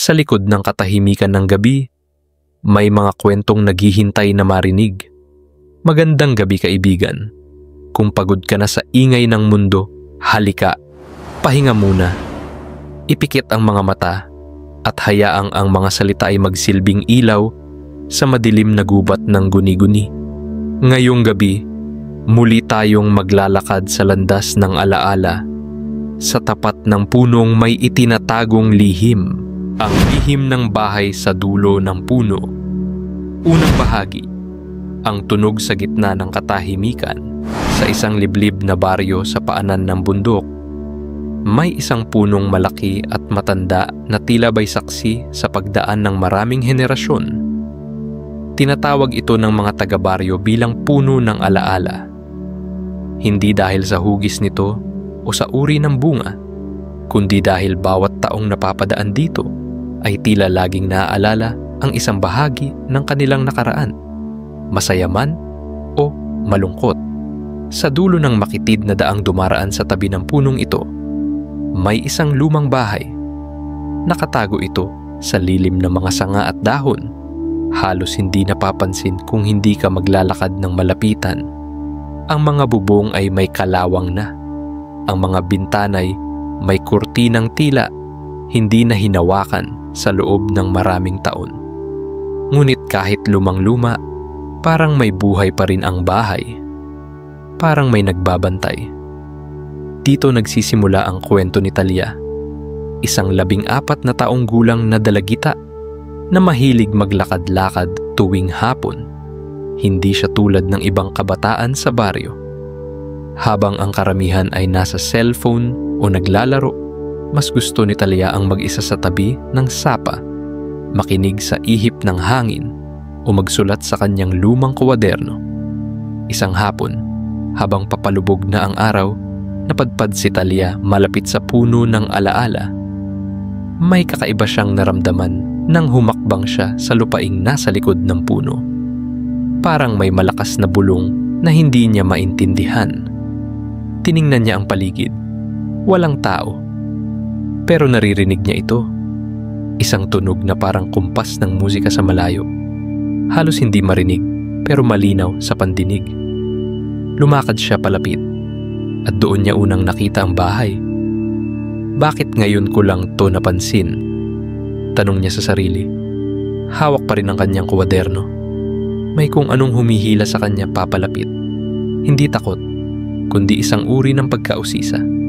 Sa likod ng katahimikan ng gabi, may mga kwentong naghihintay na marinig. Magandang gabi kaibigan. Kung pagod ka na sa ingay ng mundo, halika, pahinga muna. Ipikit ang mga mata at hayaang ang mga salita ay magsilbing ilaw sa madilim na gubat ng guni-guni. Ngayong gabi, muli tayong maglalakad sa landas ng alaala sa tapat ng punong may itinatagong lihim. Ang lihim ng bahay sa dulo ng puno. Unang bahagi, ang tunog sa gitna ng katahimikan sa isang liblib na baryo sa paanan ng bundok. May isang punong malaki at matanda na tila ba'y saksi sa pagdaan ng maraming henerasyon. Tinatawag ito ng mga taga-baryo bilang puno ng alaala. Hindi dahil sa hugis nito o sa uri ng bunga, kundi dahil bawat taong napapadaan dito ay tila laging naaalala ang isang bahagi ng kanilang nakaraan, masaya man o malungkot. Sa dulo ng makitid na daang dumaraan sa tabi ng punong ito, may isang lumang bahay. Nakatago ito sa lilim ng mga sanga at dahon. Halos hindi napapansin kung hindi ka maglalakad ng malapitan. Ang mga bubong ay may kalawang na. Ang mga bintanay may kurtinang tila hindi na hinawakan sa loob ng maraming taon. Ngunit kahit lumang-luma, parang may buhay pa rin ang bahay. Parang may nagbabantay. Dito nagsisimula ang kwento ni Talia. Isang 14 na taong gulang na dalagita na mahilig maglakad-lakad tuwing hapon. Hindi siya tulad ng ibang kabataan sa baryo. Habang ang karamihan ay nasa cellphone o naglalaro, mas gusto ni Talia ang mag-isa sa tabi ng sapa, makinig sa ihip ng hangin o magsulat sa kanyang lumang kwaderno. Isang hapon, habang papalubog na ang araw, napadpad si Talia malapit sa puno ng alaala. May kakaiba siyang naramdaman nang humakbang siya sa lupaing nasa likod ng puno. Parang may malakas na bulong na hindi niya maintindihan. Tiningnan niya ang paligid. Walang tao. Pero naririnig niya ito. Isang tunog na parang kumpas ng musika sa malayo. Halos hindi marinig pero malinaw sa pandinig. Lumakad siya palapit at doon niya unang nakita ang bahay. Bakit ngayon ko lang to napansin? Tanong niya sa sarili. Hawak pa rin ang kanyang kwaderno. May kung anong humihila sa kanya papalapit. Hindi takot, kundi isang uri ng pagkausisa.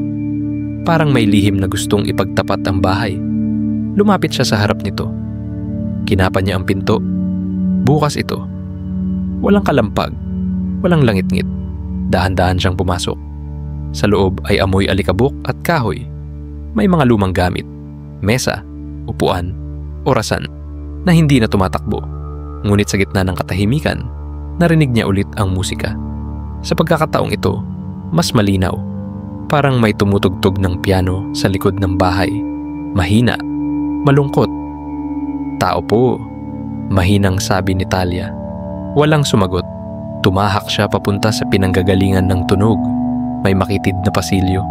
Parang may lihim na gustong ipagtapat ang bahay. Lumapit siya sa harap nito. Kinapa niya ang pinto. Bukas ito. Walang kalampag, walang langit-ngit. Dahan-dahan siyang pumasok. Sa loob ay amoy alikabok at kahoy. May mga lumang gamit, mesa, upuan, orasan na hindi na tumatakbo. Ngunit sa gitna ng katahimikan, narinig niya ulit ang musika. Sa pagkakataong ito, mas malinaw. Parang may tumutugtog ng piano sa likod ng bahay. Mahina, malungkot. Tao po, mahinang sabi ni Talia. Walang sumagot. Tumahak siya papunta sa pinanggagalingan ng tunog. May makitid na pasilyo.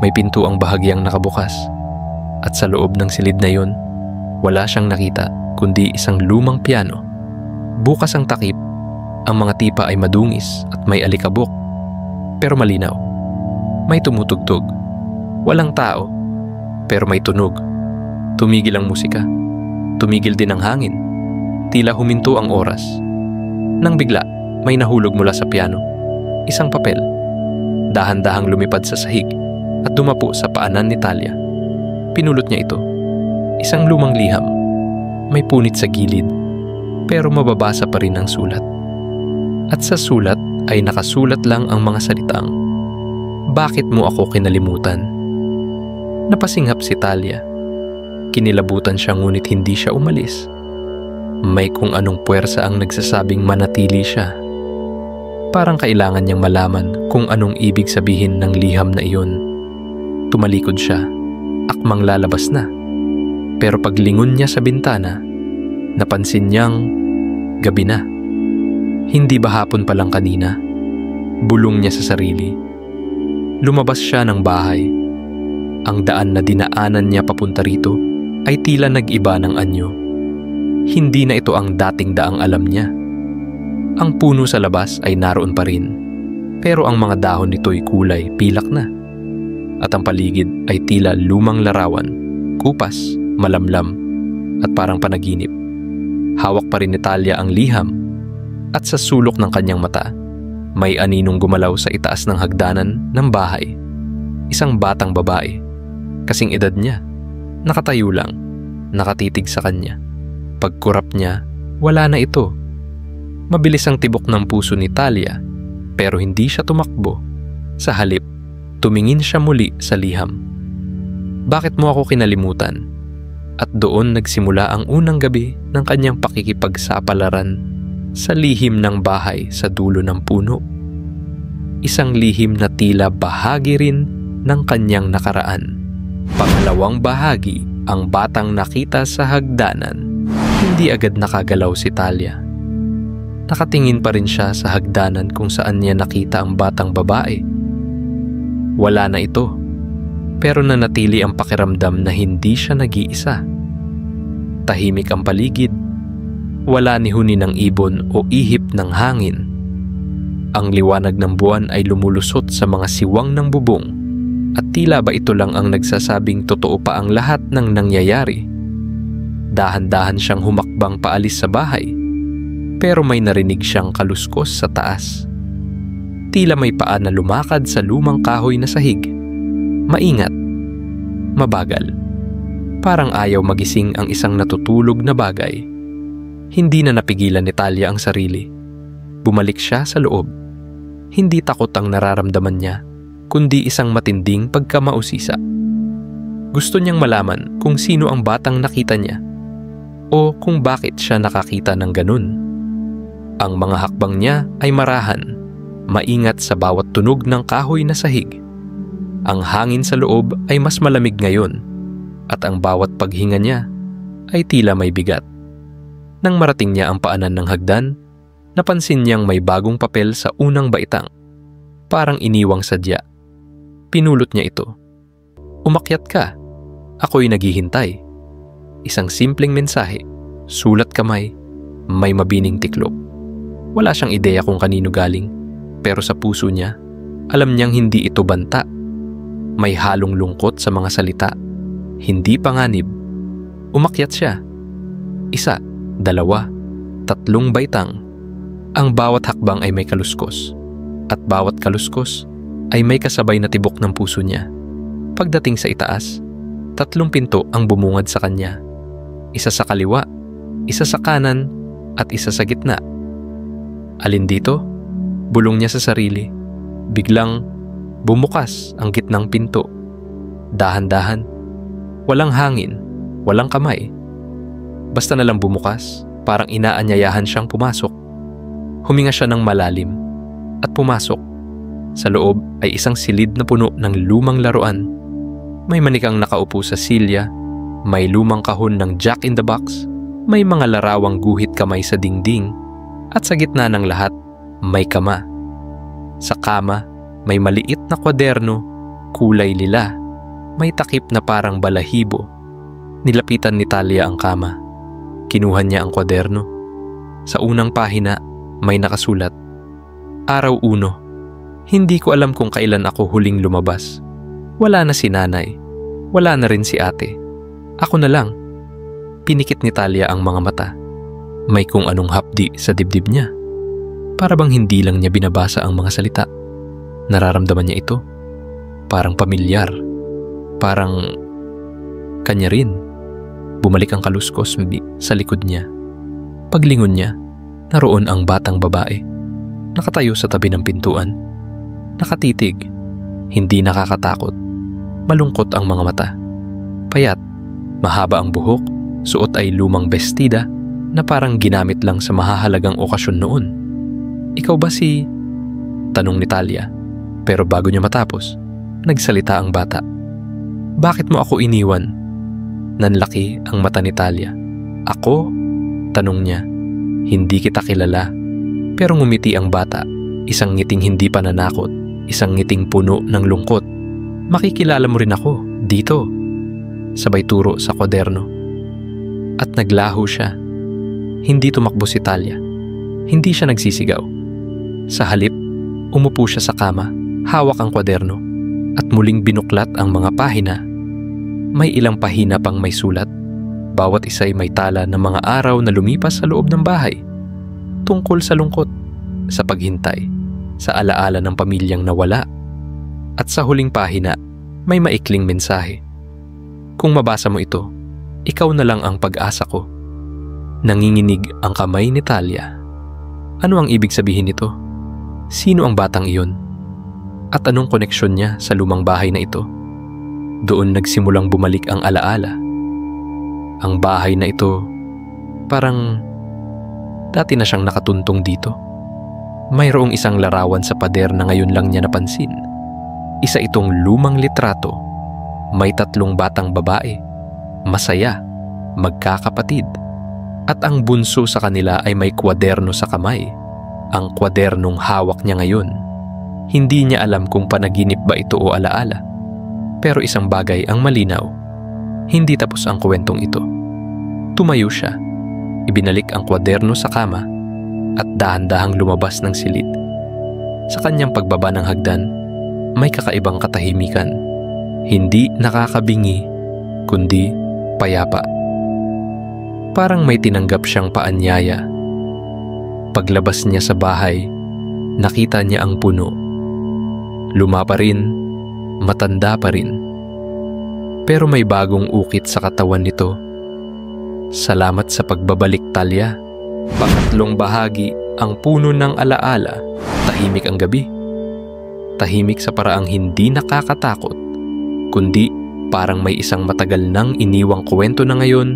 May pinto ang bahagyang nakabukas. At sa loob ng silid na yun, wala siyang nakita kundi isang lumang piano. Bukas ang takip. Ang mga tipa ay madungis at may alikabok. Pero malinaw. May tumutugtog. Walang tao, pero may tunog. Tumigil ang musika. Tumigil din ang hangin. Tila huminto ang oras. Nang bigla, may nahulog mula sa piano. Isang papel. Dahan-dahang lumipad sa sahig at dumapo sa paanan ni Talia. Pinulot niya ito. Isang lumang liham. May punit sa gilid, pero mababasa pa rin ang sulat. At sa sulat ay nakasulat lang ang mga salitang, "Bakit mo ako kinalimutan?" Napasinghap si Talia. Kinilabutan siya ngunit hindi siya umalis. May kung anong puwersa ang nagsasabing manatili siya. Parang kailangan niyang malaman kung anong ibig sabihin ng liham na iyon. Tumalikod siya, akmang lalabas na. Pero paglingon niya sa bintana, napansin niyang gabi na. Hindi ba hapon pa lang kanina? Bulong niya sa sarili. Lumabas siya ng bahay. Ang daan na dinaanan niya papunta rito ay tila nag-iba ng anyo. Hindi na ito ang dating daang alam niya. Ang puno sa labas ay naroon pa rin, pero ang mga dahon nito'y kulay pilak na. At ang paligid ay tila lumang larawan, kupas, malamlam, at parang panaginip. Hawak pa rin ni Talia ang liham, at sa sulok ng kanyang mata, may aninong gumalaw sa itaas ng hagdanan ng bahay. Isang batang babae, kasing edad niya, nakatayo lang, nakatitig sa kanya. Pagkurap niya, wala na ito. Mabilis ang tibok ng puso ni Talia, pero hindi siya tumakbo. Sa halip, tumingin siya muli sa liham. Bakit mo ako kinalimutan? At doon nagsimula ang unang gabi ng kanyang pakikipagsapalaran sa lihim ng bahay sa dulo ng puno. Isang lihim na tila bahagi rin ng kanyang nakaraan. Pangalawang bahagi ang batang nakita sa hagdanan. Hindi agad nakagalaw si Talia. Nakatingin pa rin siya sa hagdanan kung saan niya nakita ang batang babae. Wala na ito, pero nanatili ang pakiramdam na hindi siya nag-iisa. Tahimik ang paligid. Wala ni huni ng ibon o ihip ng hangin. Ang liwanag ng buwan ay lumulusot sa mga siwang ng bubong, at tila ba ito lang ang nagsasabing totoo pa ang lahat ng nangyayari. Dahan-dahan siyang humakbang paalis sa bahay, pero may narinig siyang kaluskos sa taas. Tila may paa na lumakad sa lumang kahoy na sahig. Maingat, mabagal. Parang ayaw magising ang isang natutulog na bagay. Hindi na napigilan ni Talia ang sarili. Bumalik siya sa loob. Hindi takot ang nararamdaman niya, kundi isang matinding pagkamausisa. Gusto niyang malaman kung sino ang batang nakita niya o kung bakit siya nakakita ng ganun. Ang mga hakbang niya ay marahan, maingat sa bawat tunog ng kahoy na sahig. Ang hangin sa loob ay mas malamig ngayon, at ang bawat paghinga niya ay tila may bigat. Nang marating niya ang paanan ng hagdan, napansin niyang may bagong papel sa unang baitang. Parang iniwang sadya. Pinulot niya ito. "Umakyat ka. Ako'y naghihintay." Isang simpleng mensahe, sulat kamay, may mabining tiklop. Wala siyang ideya kung kanino galing, pero sa puso niya, alam niyang hindi ito banta. May halong lungkot sa mga salita, hindi panganib. Umakyat siya. 1, 2, 3 baitang. Ang bawat hakbang ay may kaluskos, at bawat kaluskos ay may kasabay na tibok ng puso niya. Pagdating sa itaas, 3 pinto ang bumungad sa kanya. 1 sa kaliwa, 1 sa kanan, at 1 sa gitna. Alin dito? Bulong niya sa sarili. Biglang bumukas ang gitnang pinto. Dahan-dahan. Walang hangin, walang kamay. Basta na lang bumukas, parang inaanyayahan siyang pumasok. Huminga siya ng malalim at pumasok. Sa loob ay isang silid na puno ng lumang laruan. May manikang nakaupo sa silya, may lumang kahon ng Jack in the Box, may mga larawang guhit kamay sa dingding, at sa gitna ng lahat, may kama. Sa kama, may maliit na kwaderno, kulay lila, may takip na parang balahibo. Nilapitan ni Talia ang kama. Kinuha niya ang kwaderno. Sa unang pahina, may nakasulat, "Araw 1. Hindi ko alam kung kailan ako huling lumabas. Wala na si nanay. Wala na rin si ate. Ako na lang." Pinikit ni Talia ang mga mata. May kung anong hapdi sa dibdib niya. Para bang hindi lang niya binabasa ang mga salita. Nararamdaman niya ito. Parang pamilyar. Parang kanya rin. Bumalik ang kaluskos sa likod niya. Paglingon niya, naroon ang batang babae. Nakatayo sa tabi ng pintuan. Nakatitig. Hindi nakakatakot. Malungkot ang mga mata. Payat. Mahaba ang buhok. Suot ay lumang bestida na parang ginamit lang sa mahahalagang okasyon noon. "Ikaw ba si..." tanong ni Talia. Pero bago niya matapos, nagsalita ang bata. "Bakit mo ako iniwan?" Nanlaki ang mata ni Talia. "Ako?" tanong niya. "Hindi kita kilala." Pero ngumiti ang bata. Isang ngiting hindi pananakot. Isang ngiting puno ng lungkot. "Makikilala mo rin ako, dito." sabay turo sa kwaderno. At naglaho siya. Hindi tumakbo si Talia. Hindi siya nagsisigaw. Sa halip, umupo siya sa kama, hawak ang kwaderno, at muling binuklat ang mga pahina. May ilang pahina pang may sulat. Bawat isa'y may tala ng mga araw na lumipas sa loob ng bahay. Tungkol sa lungkot, sa paghintay, sa alaala ng pamilyang nawala. At sa huling pahina, may maikling mensahe. Kung mabasa mo ito, ikaw na lang ang pag-asa ko. Nanginginig ang kamay ni Talia. Ano ang ibig sabihin nito? Sino ang batang iyon? At anong koneksyon niya sa lumang bahay na ito? Doon nagsimulang bumalik ang alaala. Ang bahay na ito, parang dati na siyang nakatuntong dito. Mayroong isang larawan sa pader na ngayon lang niya napansin. Isa itong lumang litrato. May 3 batang babae, masaya, magkakapatid. At ang bunso sa kanila ay may kwaderno sa kamay. Ang kwadernong hawak niya ngayon. Hindi niya alam kung panaginip ba ito o alaala. Pero isang bagay ang malinaw. Hindi tapos ang kwentong ito. Tumayo siya. Ibinalik ang kwaderno sa kama at dahan-dahang lumabas ng silid. Sa kanyang pagbaba ng hagdan, may kakaibang katahimikan. Hindi nakakabingi, kundi payapa. Parang may tinanggap siyang paanyaya. Paglabas niya sa bahay, nakita niya ang puno. Luma pa rin, matanda pa rin. Pero may bagong ukit sa katawan nito. Salamat sa pagbabalik, Talia. Pangatlong bahagi, ang puno ng alaala. Tahimik ang gabi. Tahimik sa paraang hindi nakakatakot, kundi parang may isang matagal nang iniwang kwento na ngayon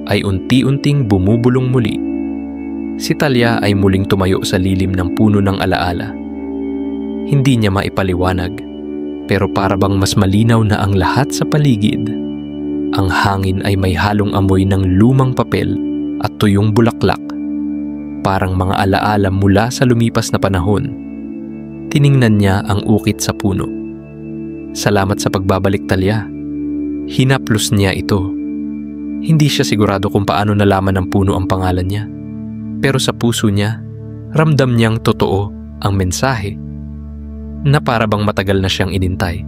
ay unti-unting bumubulong muli. Si Talia ay muling tumayo sa lilim ng puno ng alaala. Hindi niya maipaliwanag, pero para bang mas malinaw na ang lahat sa paligid. Ang hangin ay may halong amoy ng lumang papel at tuyong bulaklak. Parang mga alaala mula sa lumipas na panahon. Tiningnan niya ang ukit sa puno. Salamat sa pagbabalik, Talia. Hinaplos niya ito. Hindi siya sigurado kung paano nalaman ng puno ang pangalan niya. Pero sa puso niya, ramdam niyang totoo ang mensahe na para bang matagal na siyang inintay.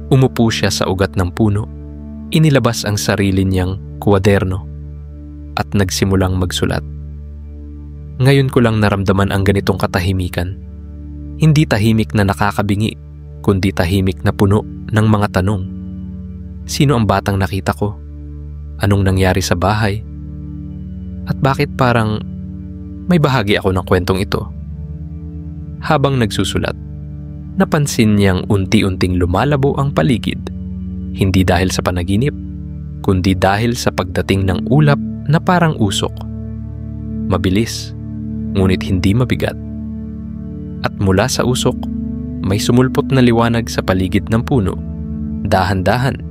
Umupo siya sa ugat ng puno, inilabas ang sarili niyang kwaderno at nagsimulang magsulat. Ngayon ko lang naramdaman ang ganitong katahimikan. Hindi tahimik na nakakabingi, kundi tahimik na puno ng mga tanong. Sino ang batang nakita ko? Anong nangyari sa bahay? At bakit parang may bahagi ako ng kwentong ito? Habang nagsusulat, napansin niyang unti-unting lumalabo ang paligid. Hindi dahil sa panaginip, kundi dahil sa pagdating ng ulap na parang usok. Mabilis, ngunit hindi mabigat. At mula sa usok, may sumulpot na liwanag sa paligid ng puno. Dahan-dahan,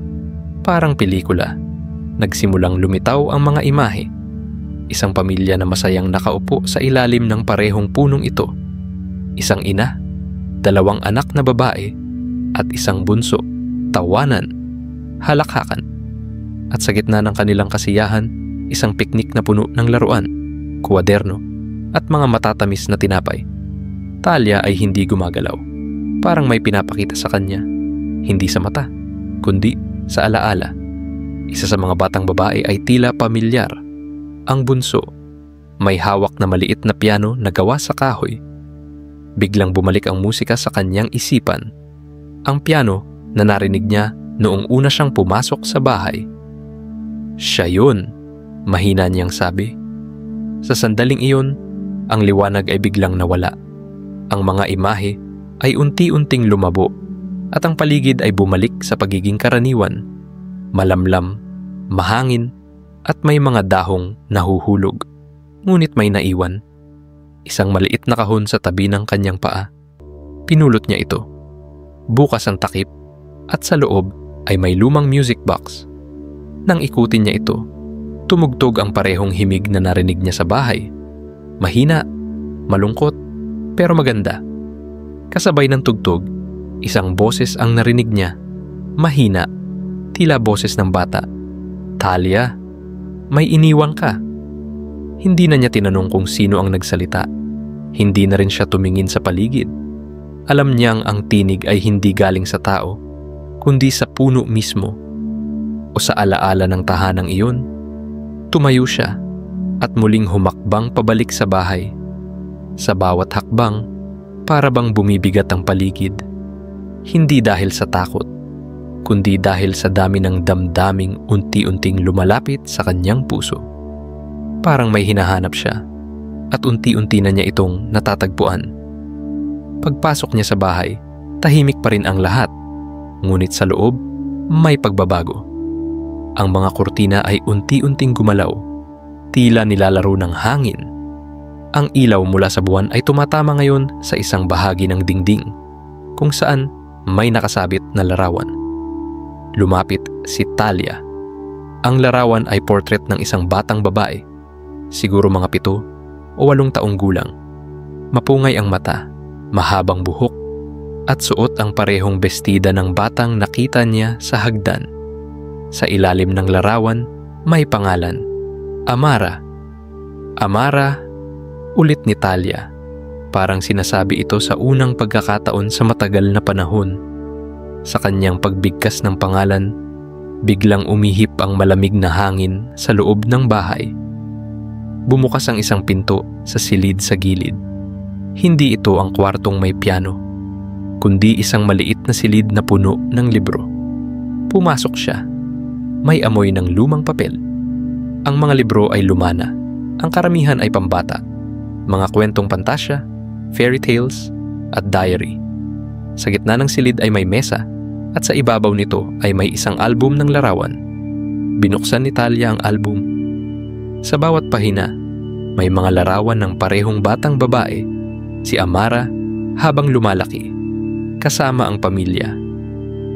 parang pelikula, nagsimulang lumitaw ang mga imahe. Isang pamilya na masayang nakaupo sa ilalim ng parehong punong ito. Isang ina, 2 anak na babae, at isang bunso, tawanan, halakhakan. At sa gitna ng kanilang kasiyahan, isang piknik na puno ng laruan, kwaderno, at mga matatamis na tinapay. Talia ay hindi gumagalaw. Parang may pinapakita sa kanya. Hindi sa mata, kundi sa alaala. Isa sa mga batang babae ay tila pamilyar. Ang bunso, may hawak na maliit na piano na gawa sa kahoy. Biglang bumalik ang musika sa kanyang isipan. Ang piano na narinig niya noong una siyang pumasok sa bahay. Siya yun, mahina niyang sabi. Sa sandaling iyon, ang liwanag ay biglang nawala. Ang mga imahe ay unti-unting lumabo at ang paligid ay bumalik sa pagiging karaniwan. Malamlam, mahangin at may mga dahong nahuhulog. Ngunit may naiwan. Isang maliit na kahon sa tabi ng kanyang paa. Pinulot niya ito. Bukas ang takip at sa loob ay may lumang music box. Nang ikutin niya ito, tumugtog ang parehong himig na narinig niya sa bahay. Mahina, malungkot, pero maganda. Kasabay ng tugtog, isang boses ang narinig niya. Mahina, Tila boses ng bata. Talia, may iniwan ka. Hindi na niya tinanong kung sino ang nagsalita. Hindi na rin siya tumingin sa paligid. Alam niyang ang tinig ay hindi galing sa tao, kundi sa puno mismo o sa alaala ng tahanang iyon. Tumayo siya at muling humakbang pabalik sa bahay. Sa bawat hakbang, para bang bumibigat ang paligid. Hindi dahil sa takot, kundi dahil sa dami ng damdaming unti-unting lumalapit sa kanyang puso. Parang may hinahanap siya at unti-unti na niya itong natatagpuan. Pagpasok niya sa bahay, tahimik pa rin ang lahat. Ngunit sa loob, may pagbabago. Ang mga kurtina ay unti-unting gumalaw, tila nilalaro ng hangin. Ang ilaw mula sa buwan ay tumatama ngayon sa isang bahagi ng dingding, kung saan may nakasabit na larawan. Lumapit si Talia. Ang larawan ay portrait ng isang batang babae, siguro mga 7 o 8 taong gulang. Mapungay ang mata, mahabang buhok, at suot ang parehong bestida ng batang nakita niya sa hagdan. Sa ilalim ng larawan, may pangalan, Amara. Amara, ulit ni Talia. Parang sinasabi ito sa unang pagkakataon sa matagal na panahon. Sa kanyang pagbigkas ng pangalan, biglang umihip ang malamig na hangin sa loob ng bahay. Bumukas ang isang pinto sa silid sa gilid. Hindi ito ang kwartong may piano, kundi isang maliit na silid na puno ng libro. Pumasok siya. May amoy ng lumang papel. Ang mga libro ay lumana. Ang karamihan ay pambata. Mga kwentong pantasya, fairy tales, at diary. Sa gitna ng silid ay may mesa, at sa ibabaw nito ay may isang album ng larawan. Binuksan ni Talia ang album. Sa bawat pahina, may mga larawan ng parehong batang babae, si Amara, habang lumalaki. Kasama ang pamilya.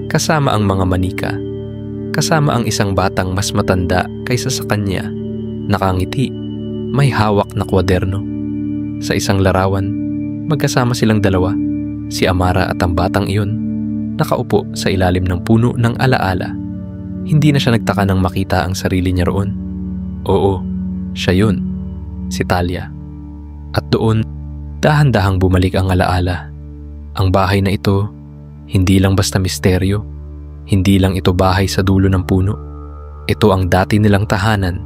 Kasama ang mga manika. Kasama ang isang batang mas matanda kaysa sa kanya. Nakangiti, may hawak na kwaderno. Sa isang larawan, magkasama silang dalawa, si Amara at ang batang iyon, nakaupo sa ilalim ng puno ng alaala. Hindi na siya nagtaka nang makita ang sarili niya roon. Oo, siya yun, si Talia. At doon, dahan-dahang bumalik ang alaala. Ang bahay na ito, hindi lang basta misteryo. Hindi lang ito bahay sa dulo ng puno. Ito ang dati nilang tahanan.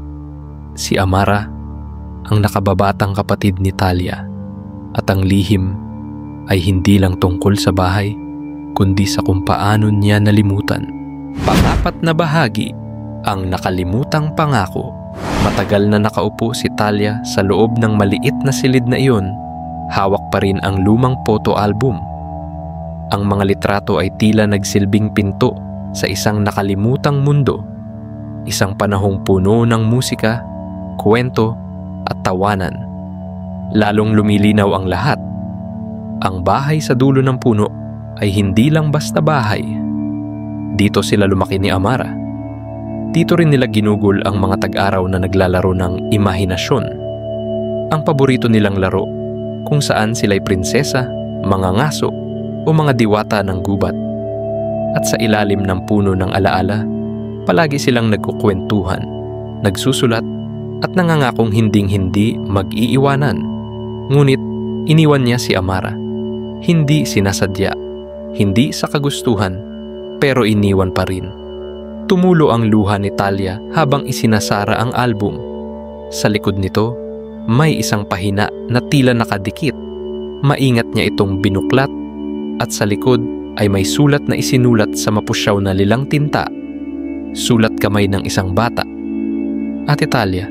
Si Amara, ang nakababatang kapatid ni Talia. At ang lihim ay hindi lang tungkol sa bahay, kundi sa kung paano niya nalimutan. Pang-apat na bahagi, ang nakalimutang pangako. Matagal na nakaupo si Talia sa loob ng maliit na silid na iyon. Hawak pa rin ang lumang photo album. Ang mga litrato ay tila nagsilbing pinto sa isang nakalimutang mundo. Isang panahong puno ng musika, kwento, at tawanan. Lalong lumilinaw ang lahat. Ang bahay sa dulo ng puno ay hindi lang basta bahay. Dito sila lumaki ni Amara. Dito rin nila ginugol ang mga tag-araw na naglalaro ng imahinasyon. Ang paborito nilang laro, kung saan sila'y prinsesa, mga ngaso, o mga diwata ng gubat. At sa ilalim ng puno ng alaala, palagi silang nagkukwentuhan, nagsusulat, at nangangakong hinding-hindi mag-iiwanan. Ngunit, iniwan niya si Amara. Hindi sinasadya, hindi sa kagustuhan, pero iniwan pa rin. Tumulo ang luha ni Talia habang isinasara ang album. Sa likod nito, may isang pahina na tila nakadikit. Maingat niya itong binuklat, at sa likod ay may sulat na isinulat sa mapusyaw na lilang tinta. Sulat kamay ng isang bata. Ate Talia,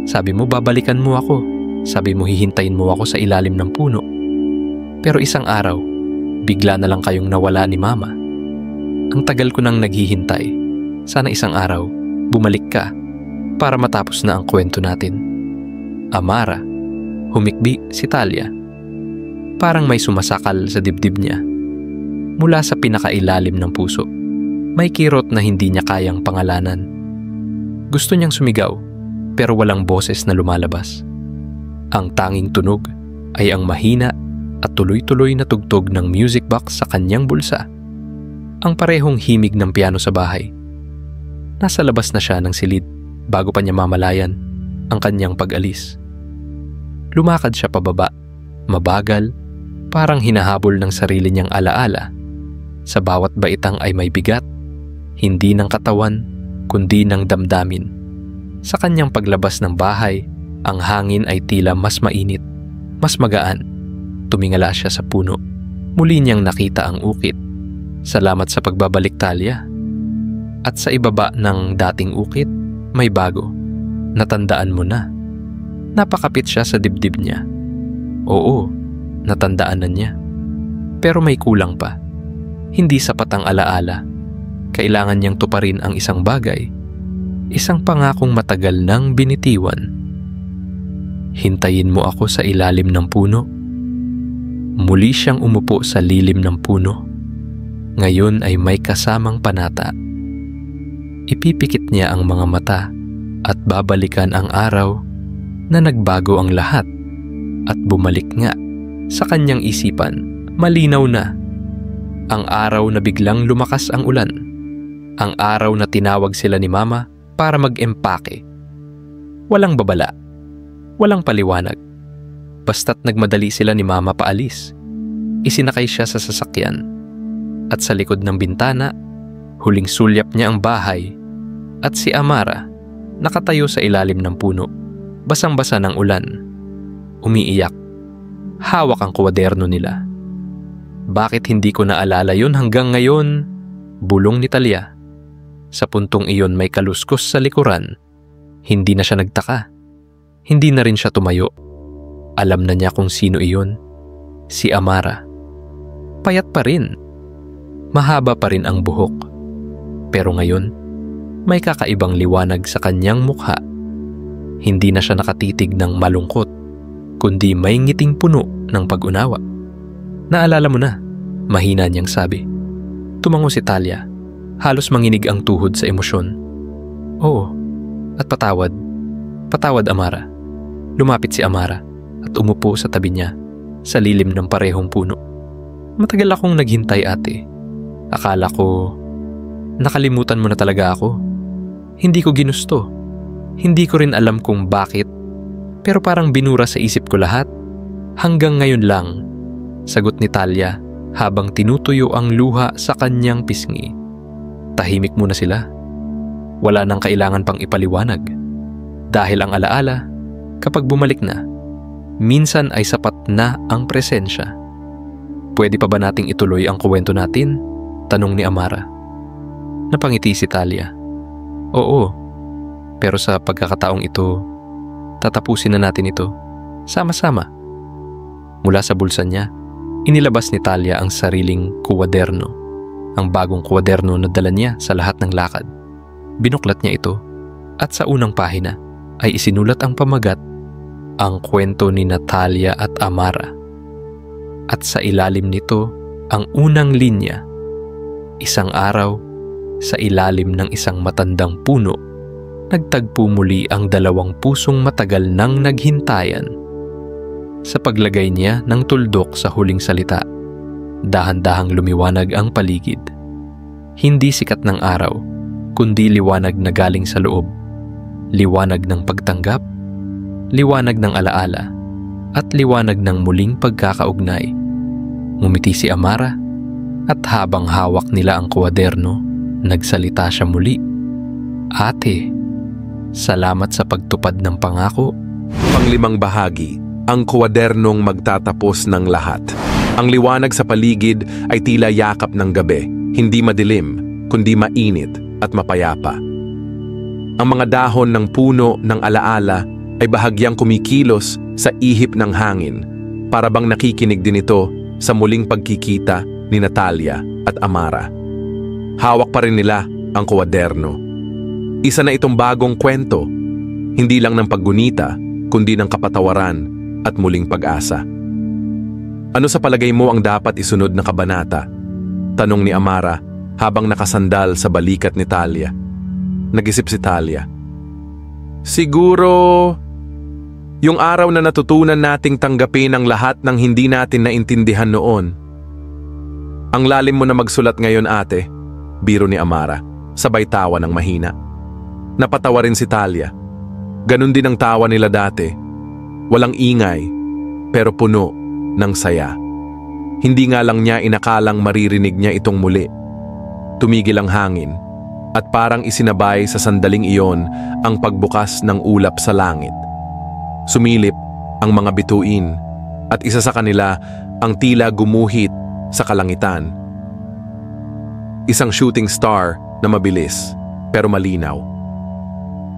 sabi mo babalikan mo ako. Sabi mo hihintayin mo ako sa ilalim ng puno. Pero isang araw, bigla na lang kayong nawala ni Mama. Ang tagal ko nang naghihintay. Sana isang araw, bumalik ka para matapos na ang kwento natin. Amara, humikbi si Talia. Parang may sumasakal sa dibdib niya. Mula sa pinakailalim ng puso, may kirot na hindi niya kayang pangalanan. Gusto niyang sumigaw, pero walang boses na lumalabas. Ang tanging tunog ay ang mahina at tuloy-tuloy na tugtog ng music box sa kanyang bulsa. Ang parehong himig ng piano sa bahay, Nasa labas na siya ng silid bago pa niya mamalayan ang kanyang pag-alis. Lumakad siya pababa, mabagal, parang hinahabol ng sarili niyang alaala. Sa bawat baitang ay may bigat, hindi ng katawan, kundi ng damdamin. Sa kanyang paglabas ng bahay, ang hangin ay tila mas mainit, mas magaan. Tumingala siya sa puno. Muli niyang nakita ang ukit. Salamat sa pagbabalik, Talia. At sa ibaba ng dating ukit, may bago. Natandaan mo na. Napakapit siya sa dibdib niya. Oo, natandaan na niya. Pero may kulang pa. Hindi sapat ang alaala. Kailangan niyang tuparin ang isang bagay. Isang pangakong matagal nang binitiwan. Hintayin mo ako sa ilalim ng puno. Muli siyang umupo sa lilim ng puno. Ngayon ay may kasamang panata. Ipipikit niya ang mga mata at babalikan ang araw na nagbago ang lahat at bumalik nga sa kanyang isipan. Malinaw na ang araw na biglang lumakas ang ulan. Ang araw na tinawag sila ni Mama para mag-empake. Walang babala, walang paliwanag. Basta't nagmadali sila ni Mama paalis. Isinakay siya sa sasakyan at sa likod ng bintana, huling sulyap niya ang bahay at si Amara nakatayo sa ilalim ng puno, basang-basa ng ulan. Umiiyak. Hawak ang kwaderno nila. Bakit hindi ko naalala yun hanggang ngayon? Bulong ni Talia. Sa puntong iyon may kaluskos sa likuran. Hindi na siya nagtaka. Hindi na rin siya tumayo. Alam na niya kung sino iyon. Si Amara. Payat pa rin. Mahaba pa rin ang buhok. Pero ngayon, may kakaibang liwanag sa kanyang mukha. Hindi na siya nakatitig ng malungkot, kundi may ngiting puno ng pag-unawa. Naalala mo na, mahina niyang sabi. Tumango si Talia. Halos manginig ang tuhod sa emosyon. Oo, at patawad. Patawad, Amara. Lumapit si Amara at umupo sa tabi niya sa lilim ng parehong puno. Matagal akong naghintay, ate. Akala ko, nakalimutan mo na talaga ako. Hindi ko ginusto. Hindi ko rin alam kung bakit. Pero parang binura sa isip ko lahat. Hanggang ngayon lang, sagot ni Talia habang tinutuyo ang luha sa kanyang pisngi. Tahimik muna sila. Wala nang kailangan pang ipaliwanag. Dahil ang alaala, kapag bumalik na, minsan ay sapat na ang presensya. Pwede pa ba nating ituloy ang kwento natin? Tanong ni Amara. Napangiti si Talia. Oo, pero sa pagkakataong ito, tatapusin na natin ito. Sama-sama. Mula sa bulsa niya, inilabas ni Talia ang sariling kwaderno. Ang bagong kwaderno na dala niya sa lahat ng lakad. Binuklat niya ito at sa unang pahina ay isinulat ang pamagat, ang kwento ni Natalia at Amara. At sa ilalim nito, ang unang linya. Isang araw, sa ilalim ng isang matandang puno, nagtagpo muli ang dalawang pusong matagal nang naghintayan. Sa paglagay niya ng tuldok sa huling salita, dahan-dahang lumiwanag ang paligid. Hindi sikat ng araw, kundi liwanag na galing sa loob. Liwanag ng pagtanggap, liwanag ng alaala, at liwanag ng muling pagkakaugnay. Ngumiti si Amara at habang hawak nila ang kwaderno, nagsalita siya muli. Ate, salamat sa pagtupad ng pangako. Panglimang bahagi, ang kwadernong magtatapos ng lahat. Ang liwanag sa paligid ay tila yakap ng gabi, hindi madilim, kundi mainit at mapayapa. Ang mga dahon ng puno ng alaala ay bahagyang kumikilos sa ihip ng hangin, para bang nakikinig din ito sa muling pagkikita ni Natalia at Amara. Hawak pa rin nila ang kwaderno. Isa na itong bagong kwento, hindi lang ng paggunita, kundi ng kapatawaran at muling pag-asa. Ano sa palagay mo ang dapat isunod na kabanata? Tanong ni Amara habang nakasandal sa balikat ni Talia. Nag-isip si Talia. Siguro, yung araw na natutunan nating tanggapin ang lahat ng hindi natin naintindihan noon. Ang lalim mo na magsulat ngayon, ate, biro ni Amara, sabay tawa ng mahina. Napatawa rin si Talia. Ganon din ang tawa nila dati. Walang ingay, pero puno ng saya. Hindi nga lang niya inakalang maririnig niya itong muli. Tumigil ang hangin at parang isinabay sa sandaling iyon ang pagbukas ng ulap sa langit. Sumilip ang mga bituin at isa sa kanila ang tila gumuhit sa kalangitan. Isang shooting star na mabilis pero malinaw.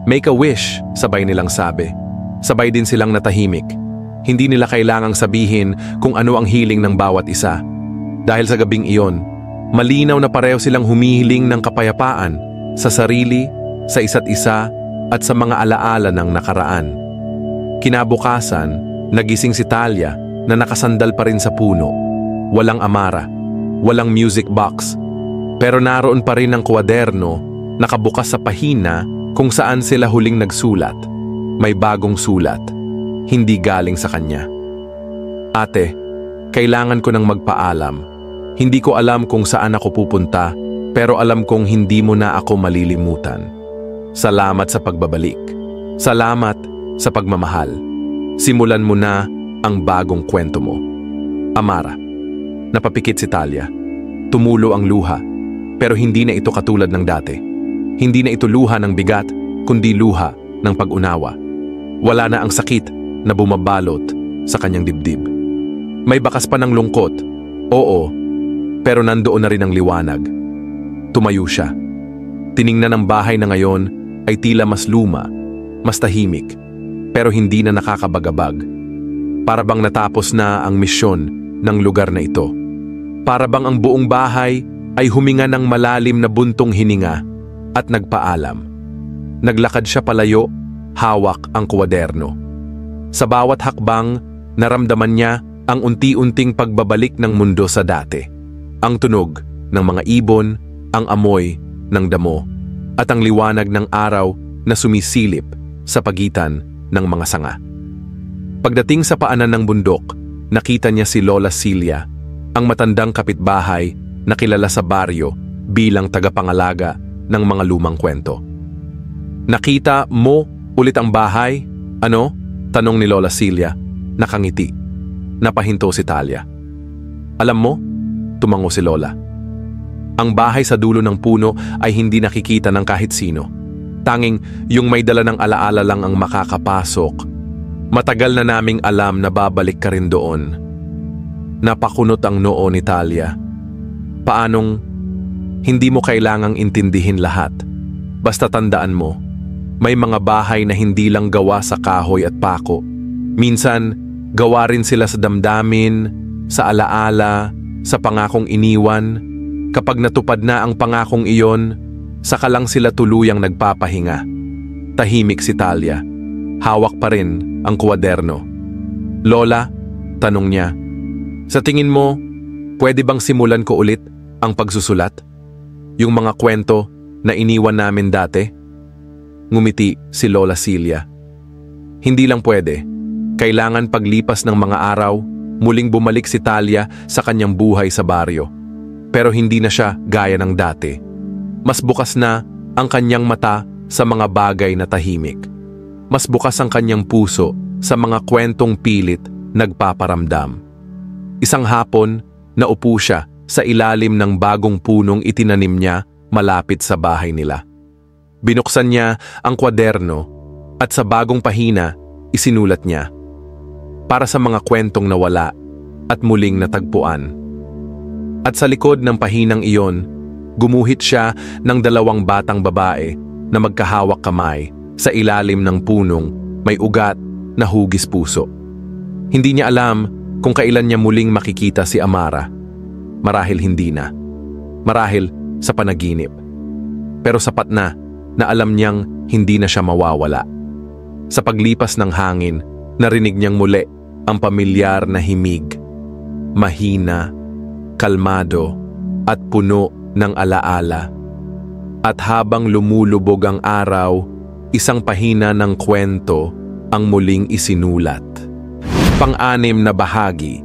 Make a wish, sabay nilang sabi. Sabay din silang natahimik. Hindi nila kailangang sabihin kung ano ang hiling ng bawat isa. Dahil sa gabing iyon, malinaw na pareho silang humihiling ng kapayapaan sa sarili, sa isa't isa, at sa mga alaala ng nakaraan. Kinabukasan, nagising si Talia na nakasandal pa rin sa puno. Walang amara, walang music box, pero naroon pa rin ang kwaderno nakabukas sa pahina kung saan sila huling nagsulat. May bagong sulat, hindi galing sa kanya. Ate, kailangan ko nang magpaalam. Hindi ko alam kung saan ako pupunta, pero alam kong hindi mo na ako malilimutan. Salamat sa pagbabalik. Salamat sa pagmamahal. Simulan mo na ang bagong kwento mo. Amara. Napapikit si Talia. Tumulo ang luha, pero hindi na ito katulad ng dati. Hindi na ito luha ng bigat, kundi luha ng pag-unawa. Wala na ang sakit na bumabalot sa kanyang dibdib. May bakas pa ng lungkot, oo, pero nandoon na rin ang liwanag. Tumayo siya. Tiningnan ang bahay na ngayon ay tila mas luma, mas tahimik, pero hindi na nakakabagabag. Para bang natapos na ang misyon ng lugar na ito. Para bang ang buong bahay ay huminga ng malalim na buntong hininga at nagpaalam. Naglakad siya palayo, hawak ang kwaderno. Sa bawat hakbang, naramdaman niya ang unti-unting pagbabalik ng mundo sa dati. Ang tunog ng mga ibon, ang amoy ng damo, at ang liwanag ng araw na sumisilip sa pagitan ng mga sanga. Pagdating sa paanan ng bundok, nakita niya si Lola Celia, ang matandang kapitbahay na kilala sa baryo bilang tagapangalaga ng mga lumang kwento. Nakita mo ulit ang bahay? Ano? Tanong ni Lola Celia. Nakangiti. Napahinto si Talia. Alam mo? Tumango si Lola. Ang bahay sa dulo ng puno ay hindi nakikita ng kahit sino. Tanging yung may dala ng alaala lang ang makakapasok. Matagal na naming alam na babalik ka rin doon. Napakunot ang noo ni Talia. Paanong hindi mo kailangang intindihin lahat? Basta tandaan mo, may mga bahay na hindi lang gawa sa kahoy at pako. Minsan, gawa rin sila sa damdamin, sa alaala, sa pangakong iniwan. Kapag natupad na ang pangakong iyon, saka lang sila tuluyang nagpapahinga. Tahimik si Talia. Hawak pa rin ang kwaderno. Lola, tanong niya, sa tingin mo, pwede bang simulan ko ulit ang pagsusulat? Yung mga kwento na iniwan namin dati? Ngumiti si Lola Celia. Hindi lang pwede. Kailangan paglipas ng mga araw, muling bumalik si Talia sa kanyang buhay sa baryo. Pero hindi na siya gaya ng dati. Mas bukas na ang kanyang mata sa mga bagay na tahimik. Mas bukas ang kanyang puso sa mga kwentong pilit nagpaparamdam. Isang hapon, naupo siya sa ilalim ng bagong punong itinanim niya malapit sa bahay nila. Binuksan niya ang kwaderno at sa bagong pahina, isinulat niya. Para sa mga kwentong nawala at muling natagpuan. At sa likod ng pahinang iyon, gumuhit siya ng 2 batang babae na magkahawak kamay sa ilalim ng punong may ugat na hugis puso. Hindi niya alam kung kailan niya muling makikita si Amara. Marahil hindi na. Marahil sa panaginip. Pero sapat na alam niyang hindi na siya mawawala. Sa paglipas ng hangin, narinig niyang muli ang pamilyar na himig. Mahina, kalmado, at puno ng alaala. At habang lumulubog ang araw, isang pahina ng kwento ang muling isinulat. Pang-6 na bahagi,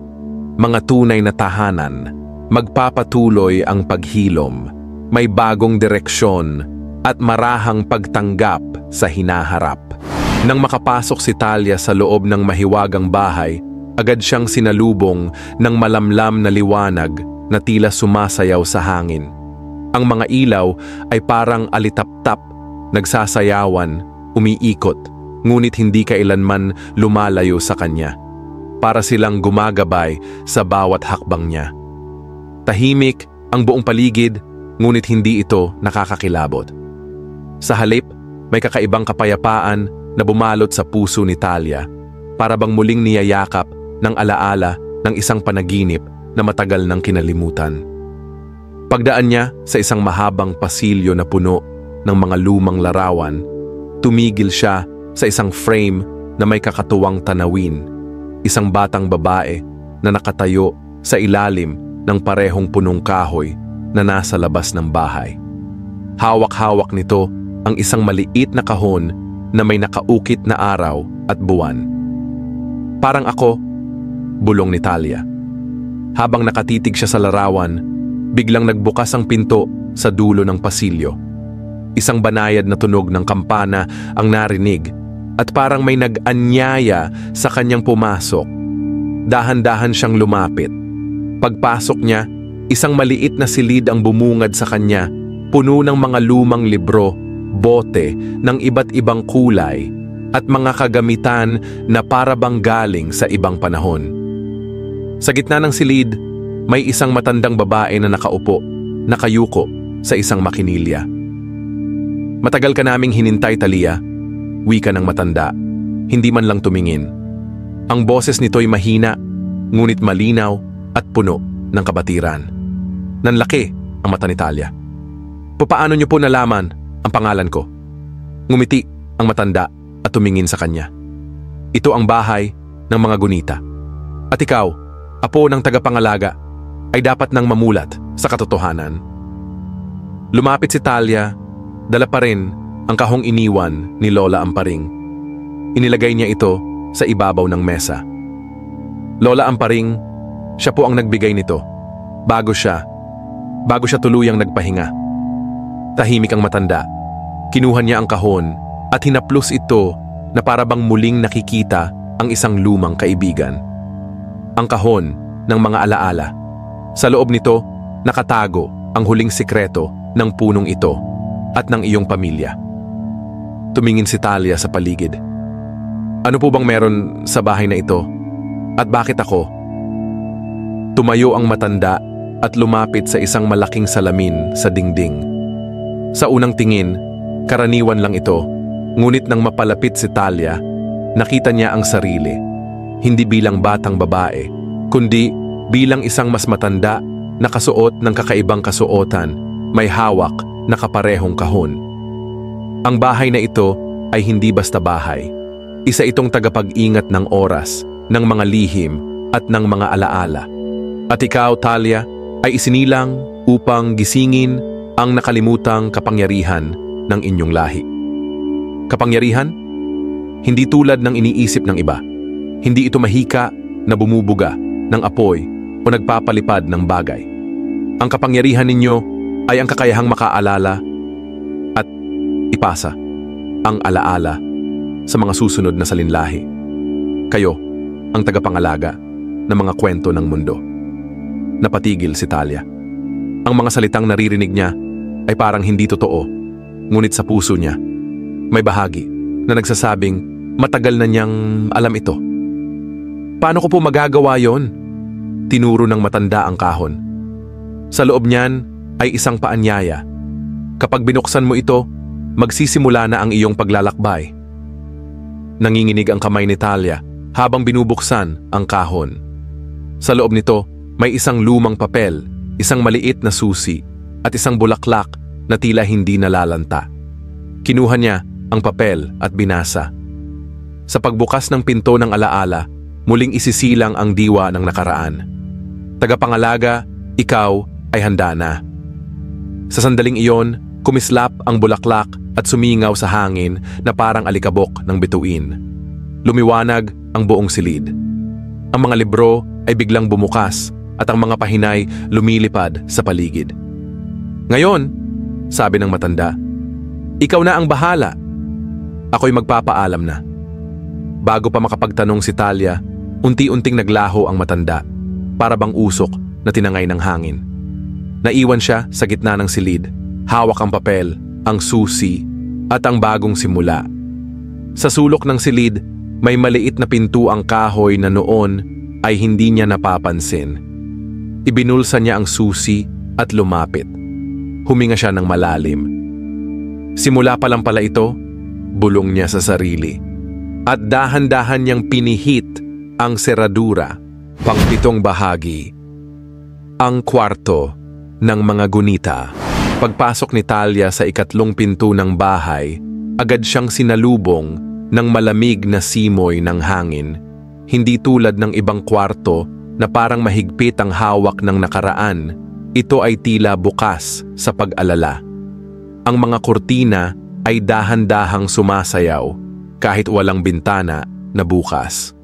mga tunay na tahanan, magpapatuloy ang paghilom, may bagong direksyon, at marahang pagtanggap sa hinaharap. Nang makapasok si Talia sa loob ng mahiwagang bahay, agad siyang sinalubong ng malamlam na liwanag na tila sumasayaw sa hangin. Ang mga ilaw ay parang alitap-tap, nagsasayawan, umiikot, ngunit hindi kailanman lumalayo sa kanya. Para silang gumagabay sa bawat hakbang niya. Tahimik ang buong paligid, ngunit hindi ito nakakakilabot. Sa halip, may kakaibang kapayapaan na bumalot sa puso ni Talia, para bang muling niyayakap ng alaala ng isang panaginip na matagal nang kinalimutan. Pagdaan niya sa isang mahabang pasilyo na puno ng mga lumang larawan, tumigil siya sa isang frame na may kakatuwang tanawin, isang batang babae na nakatayo sa ilalim ng parehong punong kahoy na nasa labas ng bahay. Hawak-hawak nito ang isang maliit na kahon na may nakaukit na araw at buwan. Parang ako, bulong ni Talia. Habang nakatitig siya sa larawan, biglang nagbukas ang pinto sa dulo ng pasilyo. Isang banayad na tunog ng kampana ang narinig at parang may nag-anyaya sa kanyang pumasok. Dahan-dahan siyang lumapit. Pagpasok niya, isang maliit na silid ang bumungad sa kanya, puno ng mga lumang libro, bote ng iba't ibang kulay at mga kagamitan na para bang galing sa ibang panahon. Sa gitna ng silid, may isang matandang babae na nakaupo, nakayuko sa isang makinilya. Matagal ka naming hinintay, Talia, wika ng matanda, hindi man lang tumingin. Ang boses nito'y mahina, ngunit malinaw at puno ng kabatiran. Nanlaki ang mata ni Talia. Paano niyo po nalaman ang pangalan ko? Ngumiti ang matanda at tumingin sa kanya. Ito ang bahay ng mga gunita. At ikaw, apo ng tagapangalaga, ay dapat nang mamulat sa katotohanan. Lumapit si Talia, dala pa rin ang kahong iniwan ni Lola Amparing. Inilagay niya ito sa ibabaw ng mesa. Lola Amparing, siya po ang nagbigay nito. Bago siya tuluyang nagpahinga. Tahimik ang matanda. Kinuha niya ang kahon at hinaplos ito na para bang muling nakikita ang isang lumang kaibigan. Ang kahon ng mga alaala. Sa loob nito, nakatago ang huling sikreto ng punong ito at ng iyong pamilya. Tumingin si Talia sa paligid. Ano po bang meron sa bahay na ito? At bakit ako? Tumayo ang matanda at lumapit sa isang malaking salamin sa dingding. Sa unang tingin, karaniwan lang ito, ngunit nang mapalapit si Talia, nakita niya ang sarili, hindi bilang batang babae, kundi bilang isang mas matanda na kasuot ng kakaibang kasuotan, may hawak na kaparehong kahon. Ang bahay na ito ay hindi basta bahay. Isa itong tagapag-ingat ng oras, ng mga lihim at ng mga alaala. At ikaw, Talia, ay isinilang upang gisingin ang nakalimutang kapangyarihan ng inyong lahi. Kapangyarihan? Hindi tulad ng iniisip ng iba. Hindi ito mahika na bumubuga ng apoy o nagpapalipad ng bagay. Ang kapangyarihan ninyo ay ang kakayahang makaalala at ipasa ang alaala sa mga susunod na salinlahi. Kayo ang tagapangalaga ng mga kwento ng mundo. Napatigil si Talia. Ang mga salitang naririnig niya ay parang hindi totoo, ngunit sa puso niya, may bahagi na nagsasabing matagal na niyang alam ito. Paano ko po magagawa yon? Tinuro ng matanda ang kahon. Sa loob niyan ay isang paanyaya. Kapag binuksan mo ito, magsisimula na ang iyong paglalakbay. Nanginginig ang kamay ni Talia habang binubuksan ang kahon. Sa loob nito, may isang lumang papel, isang maliit na susi, at isang bulaklak na tila hindi nalalanta. Kinuha niya ang papel at binasa. Sa pagbukas ng pinto ng alaala, muling isisilang ang diwa ng nakaraan. Tagapangalaga, ikaw ay handa na. Sa sandaling iyon, kumislap ang bulaklak at sumingaw sa hangin na parang alikabok ng bituin. Lumiwanag ang buong silid. Ang mga libro ay biglang bumukas at ang mga pahinay lumilipad sa paligid. Ngayon, sabi ng matanda, Ikaw na ang bahala. Ako'y magpapaalam na. Bago pa makapagtanong si Talia, unti-unting naglaho ang matanda, para bang usok na tinangay ng hangin. Naiwan siya sa gitna ng silid, hawak ang papel, ang susi, at ang bagong simula. Sa sulok ng silid, may maliit na pintuang kahoy na noon ay hindi niya napapansin. Ibinulsa niya ang susi at lumapit. Huminga siya ng malalim. Simula pa lang pala ito, bulong niya sa sarili. At dahan-dahan niyang pinihit ang seradura, pang-pitong bahagi. Ang kwarto ng mga gunita. Pagpasok ni Talia sa ikatlong pinto ng bahay, agad siyang sinalubong ng malamig na simoy ng hangin. Hindi tulad ng ibang kwarto na parang mahigpit ang hawak ng nakaraan, ito ay tila bukas sa pag-alala. Ang mga kurtina ay dahan-dahang sumasayaw kahit walang bintana na bukas.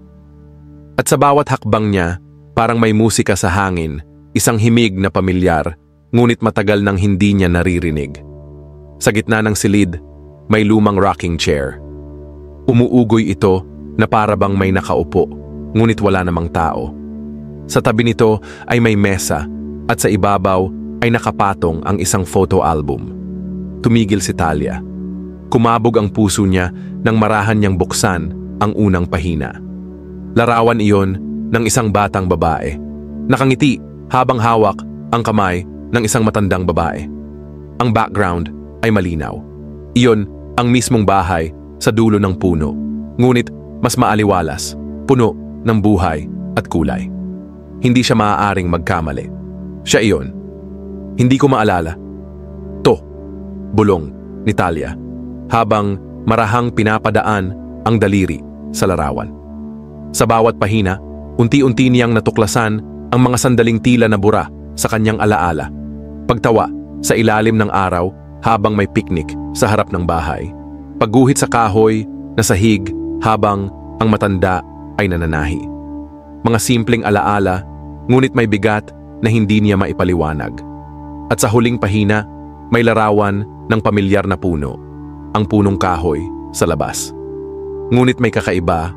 At sa bawat hakbang niya, parang may musika sa hangin, isang himig na pamilyar, ngunit matagal nang hindi niya naririnig. Sa gitna ng silid, may lumang rocking chair. Umuugoy ito na para bang may nakaupo, ngunit wala namang tao. Sa tabi nito ay may mesa at sa ibabaw ay nakapatong ang isang photo album. Tumigil si Talia. Kumabog ang puso niya nang marahan niyang buksan ang unang pahina. Larawan iyon ng isang batang babae. Nakangiti habang hawak ang kamay ng isang matandang babae. Ang background ay malinaw. Iyon ang mismong bahay sa dulo ng puno, ngunit mas maaliwalas, puno ng buhay at kulay. Hindi siya maaaring magkamali. Siya iyon. Hindi ko maalala. To, bulong ni Talia, habang marahang pinapadaan ang daliri sa larawan. Sa bawat pahina, unti-unti niyang natuklasan ang mga sandaling tila na bura sa kanyang alaala. Pagtawa sa ilalim ng araw habang may picnic sa harap ng bahay. Pagguhit sa kahoy na sahig habang ang matanda ay nananahi. Mga simpleng alaala, ngunit may bigat na hindi niya maipaliwanag. At sa huling pahina, may larawan ng pamilyar na puno, ang punong kahoy sa labas. Ngunit may kakaiba,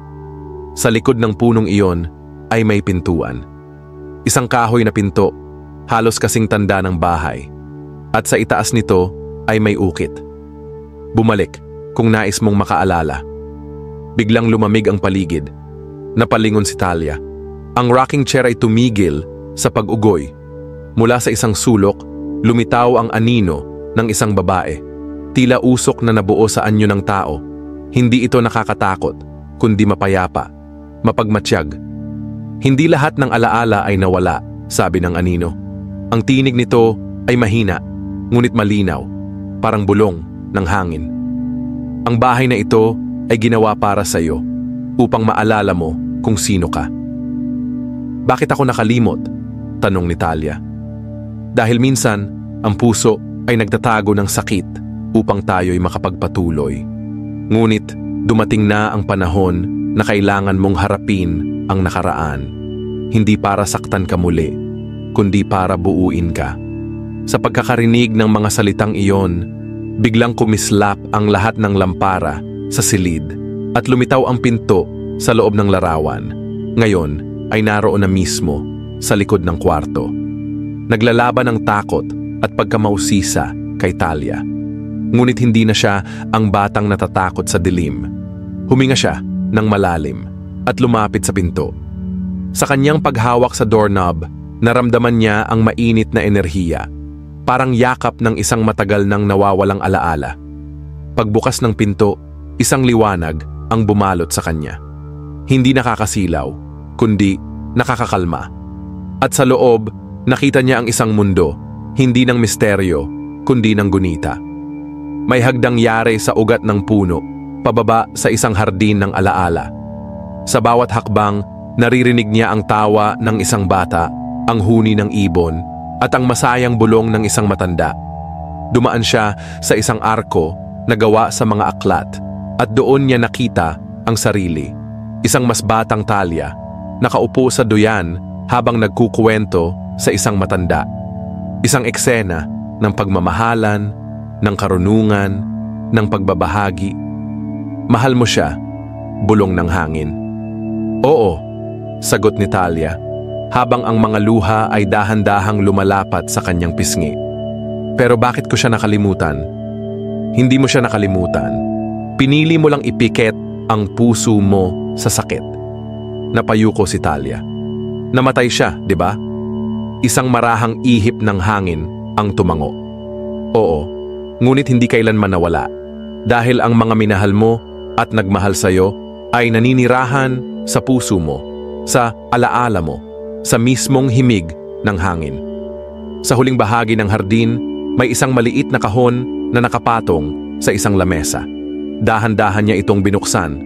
sa likod ng punong iyon ay may pintuan. Isang kahoy na pinto, halos kasing tanda ng bahay, at sa itaas nito ay may ukit. Bumalik kung nais mong makaalala. Biglang lumamig ang paligid. Napalingon si Talia. Ang rocking chair ay tumigil sa pag-ugoy. Mula sa isang sulok, lumitaw ang anino ng isang babae. Tila usok na nabuo sa anyo ng tao. Hindi ito nakakatakot, kundi mapayapa, mapagmatsyag. Hindi lahat ng alaala ay nawala, sabi ng anino. Ang tinig nito ay mahina, ngunit malinaw, parang bulong ng hangin. Ang bahay na ito ay ginawa para sa iyo, upang maalala mo kung sino ka. Bakit ako nakalimot? Tanong ni Talia. Dahil minsan, ang puso ay nagtatago ng sakit upang tayo'y makapagpatuloy. Ngunit dumating na ang panahon na kailangan mong harapin ang nakaraan. Hindi para saktan ka muli, kundi para buuin ka. Sa pagkakarinig ng mga salitang iyon, biglang kumislap ang lahat ng lampara sa silid at lumitaw ang pinto sa loob ng larawan. Ngayon ay naroon na mismo sa likod ng kwarto. Naglalaban ng takot at pagkamausisa kay Talia. Ngunit hindi na siya ang batang natatakot sa dilim. Huminga siya ng malalim at lumapit sa pinto. Sa kanyang paghawak sa doorknob, naramdaman niya ang mainit na enerhiya, parang yakap ng isang matagal nang nawawalang alaala. Pagbukas ng pinto, isang liwanag ang bumalot sa kanya. Hindi nakakasilaw, kundi nakakakalma. At sa loob, nakita niya ang isang mundo, hindi ng misteryo, kundi ng gunita. May hagdang yari sa ugat ng puno, pababa sa isang hardin ng alaala. Sa bawat hakbang, naririnig niya ang tawa ng isang bata, ang huni ng ibon, at ang masayang bulong ng isang matanda. Dumaan siya sa isang arko na gawa sa mga aklat, at doon niya nakita ang sarili. Isang mas batang Talia, nakaupo sa duyan habang nagkukuwento sa isang matanda. Isang eksena ng pagmamahalan, ng karunungan, ng pagbabahagi. Mahal mo siya, bulong ng hangin. Oo, sagot ni Talia, habang ang mga luha ay dahan-dahang lumalapat sa kanyang pisngi. Pero bakit ko siya nakalimutan? Hindi mo siya nakalimutan. Pinili mo lang ipikit ang puso mo sa sakit. Napayuko si Talia. Namatay siya, di ba? Isang marahang ihip ng hangin ang tumango. Oo, ngunit hindi kailanman nawala. Dahil ang mga minahal mo at nagmahal sa'yo ay naninirahan sa puso mo, sa alaala mo, sa mismong himig ng hangin. Sa huling bahagi ng hardin, may isang maliit na kahon na nakapatong sa isang lamesa. Dahan-dahan niya itong binuksan.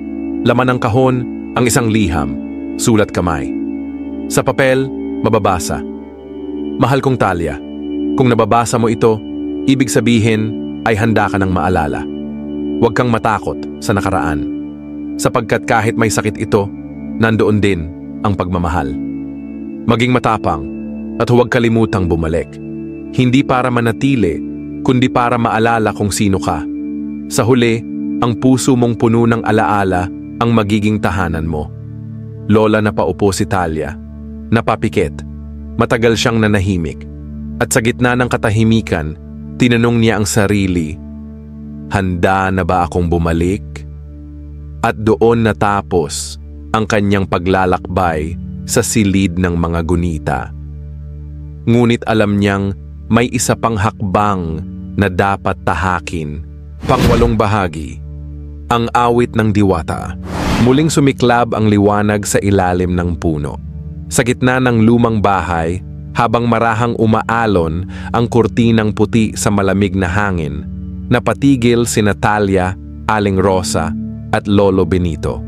Laman ng kahon ang isang liham, sulat kamay. Sa papel, mababasa. Mahal kong Talia, kung nababasa mo ito, ibig sabihin ay handa ka ng maalala. Huwag kang matakot sa nakaraan, sapagkat kahit may sakit ito, nandoon din ang pagmamahal. Maging matapang at huwag kalimutang bumalik. Hindi para manatili, kundi para maalala kung sino ka. Sa huli, ang puso mong puno ng alaala ang magiging tahanan mo. Lola na paupo si Talia, napapikit. Matagal siyang nanahimik. At sa gitna ng katahimikan, tinanong niya ang sarili, handa na ba akong bumalik? At doon natapos ang kanyang paglalakbay sa silid ng mga gunita. Ngunit alam niyang may isa pang hakbang na dapat tahakin. Pang-8 bahagi, ang awit ng diwata. Muling sumiklab ang liwanag sa ilalim ng puno. Sa gitna ng lumang bahay, habang marahang umaalon ang kurtinang puti sa malamig na hangin, napatigil sina Talia, Aling Rosa at Lolo Benito.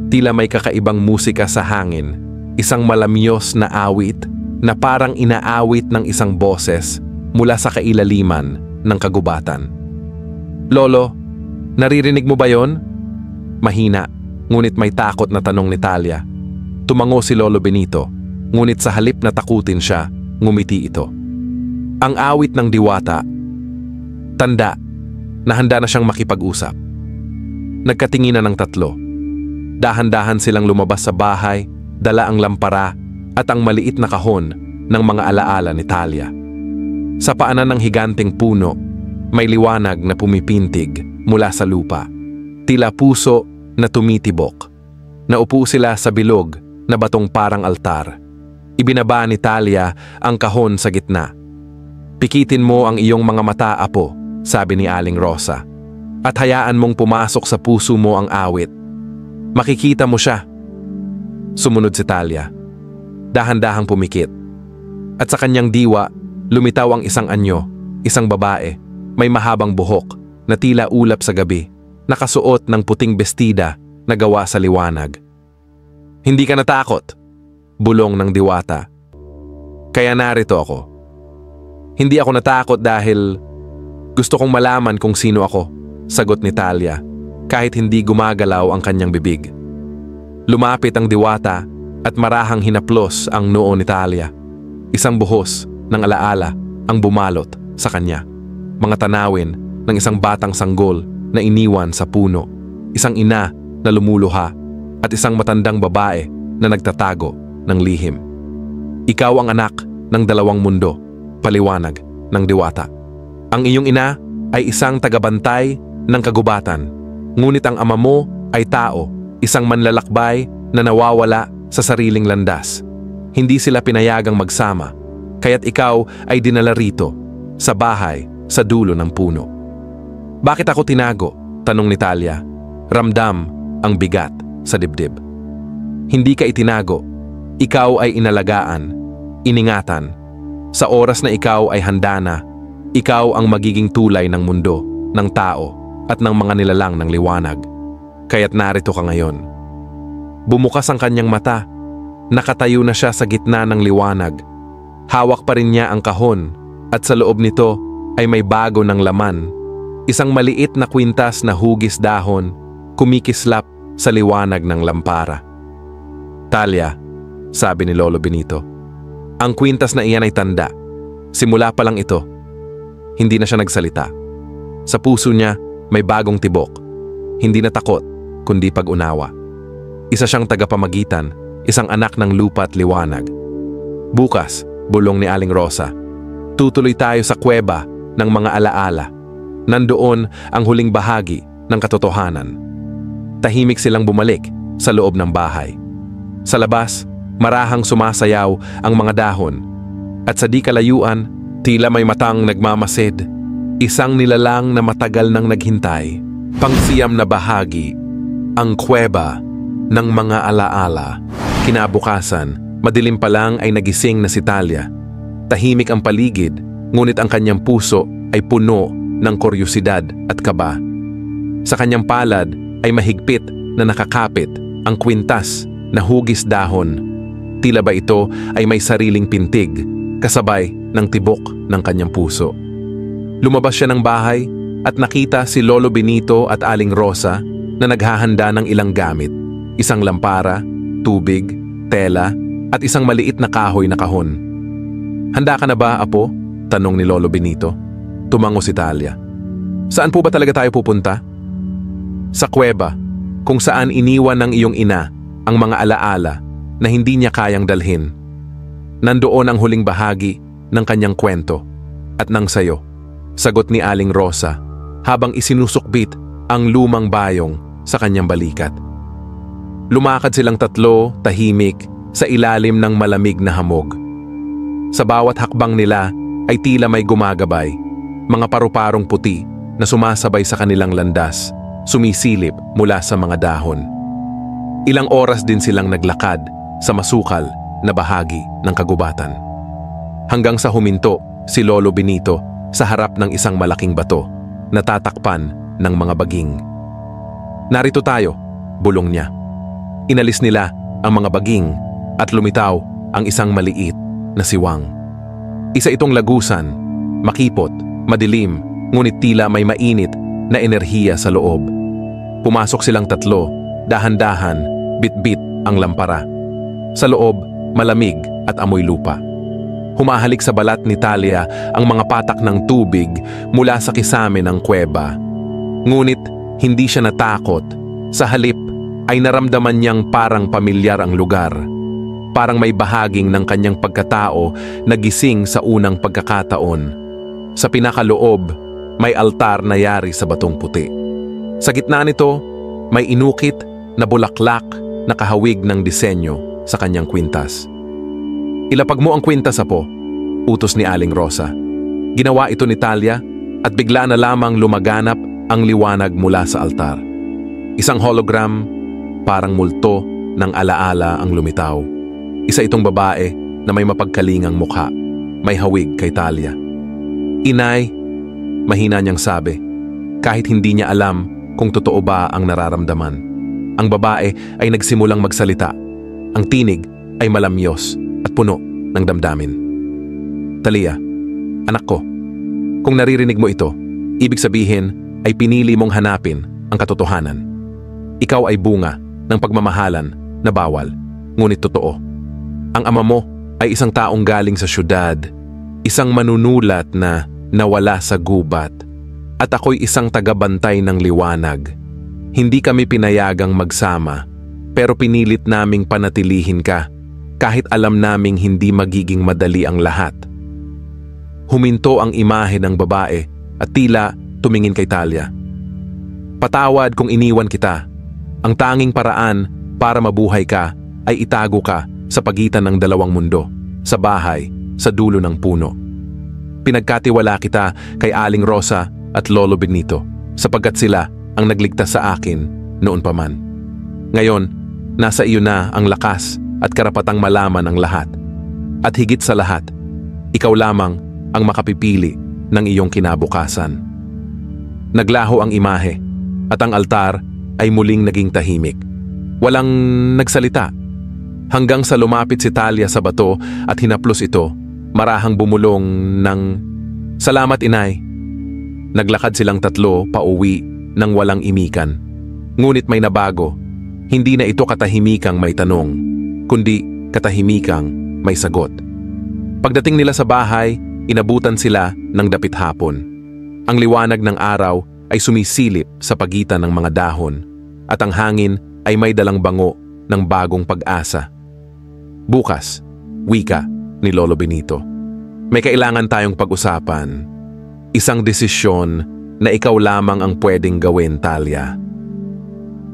Tila may kakaibang musika sa hangin, isang malamyos na awit na parang inaawit ng isang boses mula sa kailaliman ng kagubatan. Lolo, naririnig mo ba yon? Mahina, ngunit may takot na tanong ni Talia. Tumango si Lolo Benito, ngunit sa halip na takutin siya, ngumiti ito. Ang awit ng diwata, tanda na handa na siyang makipag-usap. Nagkatinginan ng tatlo. Dahan-dahan silang lumabas sa bahay, dala ang lampara at ang maliit na kahon ng mga alaala ni Talia. Sa paanan ng higanting puno, may liwanag na pumipintig mula sa lupa. Tila puso na tumitibok. Naupo sila sa bilog na batong parang altar. Ibinaba ni Talia ang kahon sa gitna. Pikitin mo ang iyong mga mata, apo, sabi ni Aling Rosa. At hayaan mong pumasok sa puso mo ang awit. Makikita mo siya. Sumunod si Talia. Dahan-dahang pumikit. At sa kanyang diwa, lumitaw ang isang anyo, isang babae, may mahabang buhok na tila ulap sa gabi, nakasuot ng puting bestida na gawa sa liwanag. Hindi ka natakot, bulong ng diwata. Kaya narito ako. Hindi ako natakot dahil gusto kong malaman kung sino ako, sagot ni Talia, kahit hindi gumagalaw ang kanyang bibig. Lumapit ang diwata at marahang hinaplos ang noo ni Talia. Isang buhos ng alaala ang bumalot sa kanya. Mga tanawin ng isang batang sanggol na iniwan sa puno, isang ina na lumuluha, at isang matandang babae na nagtatago ng lihim. Ikaw ang anak ng 2 mundo, paliwanag ng diwata. Ang iyong ina ay isang tagabantay ng kagubatan, ngunit ang ama mo ay tao, isang manlalakbay na nawawala sa sariling landas. Hindi sila pinayagang magsama, kaya't ikaw ay dinala rito, sa bahay, sa dulo ng puno. Bakit ako tinago? Tanong ni Talia. Ramdam ang bigat sa dibdib. Hindi ka itinago. Ikaw ay inalagaan, iningatan. Sa oras na ikaw ay handa na, ikaw ang magiging tulay ng mundo, ng tao, at ng mga nilalang ng liwanag. Kaya't narito ka ngayon. Bumukas ang kanyang mata. Nakatayo na siya sa gitna ng liwanag. Hawak pa rin niya ang kahon, at sa loob nito ay may bago ng laman. Isang maliit na kwintas na hugis dahon, kumikislap sa liwanag ng lampara. Talia, sabi ni Lolo Benito, ang kwintas na iyan ay tanda. Simula pa lang ito. Hindi na siya nagsalita. Sa puso niya, may bagong tibok. Hindi na takot, kundi pag-unawa. Isa siyang tagapamagitan, isang anak ng lupa at liwanag. Bukas, bulong ni Aling Rosa, tutuloy tayo sa kuweba ng mga alaala. Nandoon ang huling bahagi ng katotohanan. Tahimik silang bumalik sa loob ng bahay. Sa labas, marahang sumasayaw ang mga dahon. At sa di kalayuan, tila may matang nagmamasid. Isang nilalang na matagal nang naghintay. Pangsiyam na bahagi, ang kuweba ng mga alaala. Kinabukasan, madilim pa lang ay nagising na si Talia. Tahimik ang paligid, ngunit ang kanyang puso ay puno ng kuryosidad at kaba. Sa kanyang palad ay mahigpit na nakakapit ang kwintas na hugis dahon. Tila ba ito ay may sariling pintig, kasabay ng tibok ng kanyang puso. Lumabas siya ng bahay at nakita si Lolo Benito at Aling Rosa na naghahanda ng ilang gamit. Isang lampara, tubig, tela, at isang maliit na kahoy na kahon. "Handa ka na ba, Apo?" tanong ni Lolo Benito. Tumango si Talia. "Saan po ba talaga tayo pupunta?" "Sa kuweba, kung saan iniwan ng iyong ina ang mga alaala na hindi niya kayang dalhin. Nandoon ang huling bahagi ng kanyang kwento at nang sayo," sagot ni Aling Rosa habang isinusukbit ang lumang bayong sa kanyang balikat. Lumakad silang tatlo, tahimik, sa ilalim ng malamig na hamog. Sa bawat hakbang nila ay tila may gumagabay, mga paru-parong puti na sumasabay sa kanilang landas, sumisilip mula sa mga dahon. Ilang oras din silang naglakad sa masukal na bahagi ng kagubatan. Hanggang sa huminto si Lolo Benito sa harap ng isang malaking bato na tatakpan ng mga baging. "Narito tayo," bulong niya. Inalis nila ang mga baging at lumitaw ang isang maliit na siwang. Isa itong lagusan, makipot, madilim, ngunit tila may mainit na enerhiya sa loob. Pumasok silang tatlo, dahan-dahan, bit-bit ang lampara. Sa loob, malamig at amoy lupa. Humahalik sa balat ni Talia ang mga patak ng tubig mula sa kisame ng kuweba. Ngunit hindi siya natakot. Sa halip ay naramdaman niyang parang pamilyar ang lugar. Parang may bahaging ng kanyang pagkatao na gising sa unang pagkakataon. Sa pinakaloob, may altar na yari sa batong puti. Sa gitna nito, may inukit na bulaklak na kahawig ng disenyo sa kanyang kwintas. "Ilapag mo ang kwintas, Apo," utos ni Aling Rosa. Ginawa ito ni Talia at bigla na lamang lumaganap ang liwanag mula sa altar. Isang hologram, parang multo ng alaala ang lumitaw. Isa itong babae na may mapagkalingang mukha, may hawig kay Talia. "Inay," mahina niyang sabi, kahit hindi niya alam kung totoo ba ang nararamdaman. Ang babae ay nagsimulang magsalita. Ang tinig ay malamyos at puno ng damdamin. "Talia, anak ko, kung naririnig mo ito, ibig sabihin ay pinili mong hanapin ang katotohanan. Ikaw ay bunga ng pagmamahalan na bawal, ngunit totoo. Ang ama mo ay isang taong galing sa syudad, isang manunulat na nawala sa gubat, at ako'y isang tagabantay ng liwanag. Hindi kami pinayagang magsama, pero pinilit naming panatilihin ka, kahit alam naming hindi magiging madali ang lahat." Huminto ang imahe ng babae at tila tumingin kay Talia. "Patawad kung iniwan kita. Ang tanging paraan para mabuhay ka ay itago ka sa pagitan ng dalawang mundo, sa bahay, sa dulo ng puno. Pinagkatiwala kita kay Aling Rosa at Lolo Benito, sapagkat sila ang nagligtas sa akin noon pa man. Ngayon, nasa iyo na ang lakas at karapatang malaman ang lahat. At higit sa lahat, ikaw lamang ang makapipili ng iyong kinabukasan." Naglaho ang imahe at ang altar ay muling naging tahimik. Walang nagsalita. Hanggang sa lumapit si Talia sa bato at hinaplos ito, marahang bumulong ng, "Salamat, Inay." Naglakad silang tatlo pauwi nang walang imikan. Ngunit may nabago. Hindi na ito katahimikang may tanong, kundi katahimikang may sagot. Pagdating nila sa bahay, inabutan sila ng dapit hapon. Ang liwanag ng araw ay sumisilip sa pagitan ng mga dahon at ang hangin ay may dalang bango ng bagong pag-asa. Bukas, wika ni Lolo Benito, may kailangan tayong pag-usapan. Isang desisyon na ikaw lamang ang pwedeng gawin, Talia.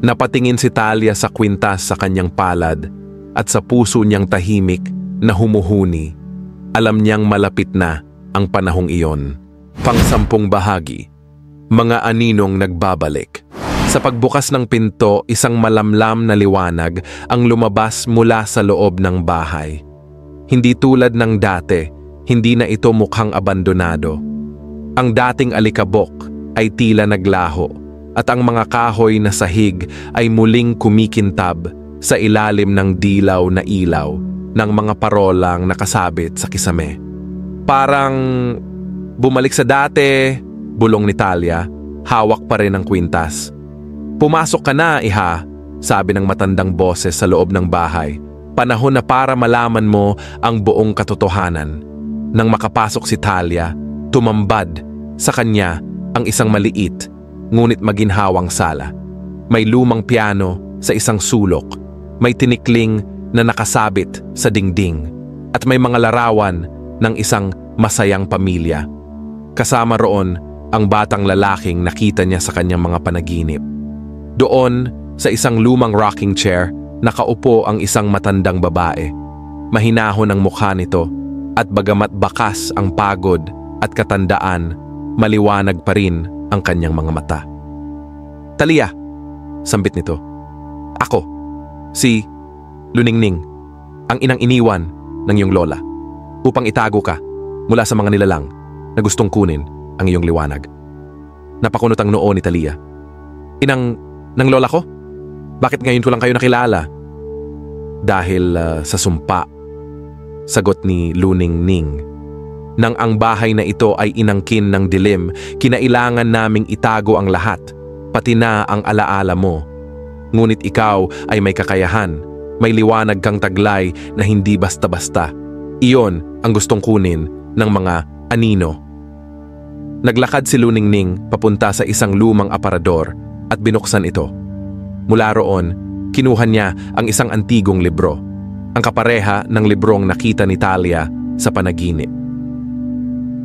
Napatingin si Talia sa kwintas sa kanyang palad at sa puso niyang tahimik na humuhuni. Alam niyang malapit na ang panahong iyon. Pang-10 bahagi. Mga aninong nagbabalik. Sa pagbukas ng pinto, isang malamlam na liwanag ang lumabas mula sa loob ng bahay. Hindi tulad ng dati, hindi na ito mukhang abandonado. Ang dating alikabok ay tila naglaho at ang mga kahoy na sahig ay muling kumikintab sa ilalim ng dilaw na ilaw ng mga parolang nakasabit sa kisame. Parang bumalik sa dati, bulong ni Talia, hawak pa rin ang kwintas. Pumasok ka na, iha, sabi ng matandang boses sa loob ng bahay. Panahon na para malaman mo ang buong katotohanan. Nang makapasok si Talia, tumambad sa kanya ang isang maliit, ngunit maginhawang sala. May lumang piano sa isang sulok, may tinikling na nakasabit sa dingding, at may mga larawan ng isang masayang pamilya. Kasama roon ang batang lalaking nakita niya sa kanyang mga panaginip. Doon, sa isang lumang rocking chair, nakaupo ang isang matandang babae. Mahinahon ang mukha nito at bagamat bakas ang pagod at katandaan, maliwanag pa rin ang kanyang mga mata. Talia, sambit nito. Ako, si Luningning, ang inang iniwan ng iyong lola, upang itago ka mula sa mga nilalang na gustong kunin ang iyong liwanag. Napakunot ang noo ni Talia. Inang ng lola ko? Bakit ngayon ko lang kayo nakilala? Dahil sa sumpa, sagot ni Luningning. Nang ang bahay na ito ay inangkin ng dilim, kinailangan naming itago ang lahat, pati na ang alaala mo. Ngunit ikaw ay may kakayahan, may liwanag kang taglay na hindi basta-basta. Iyon ang gustong kunin ng mga anino. Naglakad si Luningning papunta sa isang lumang aparador at binuksan ito. Mula roon, kinuha niya ang isang antigong libro, ang kapareha ng librong nakita ni Talia sa panaginip.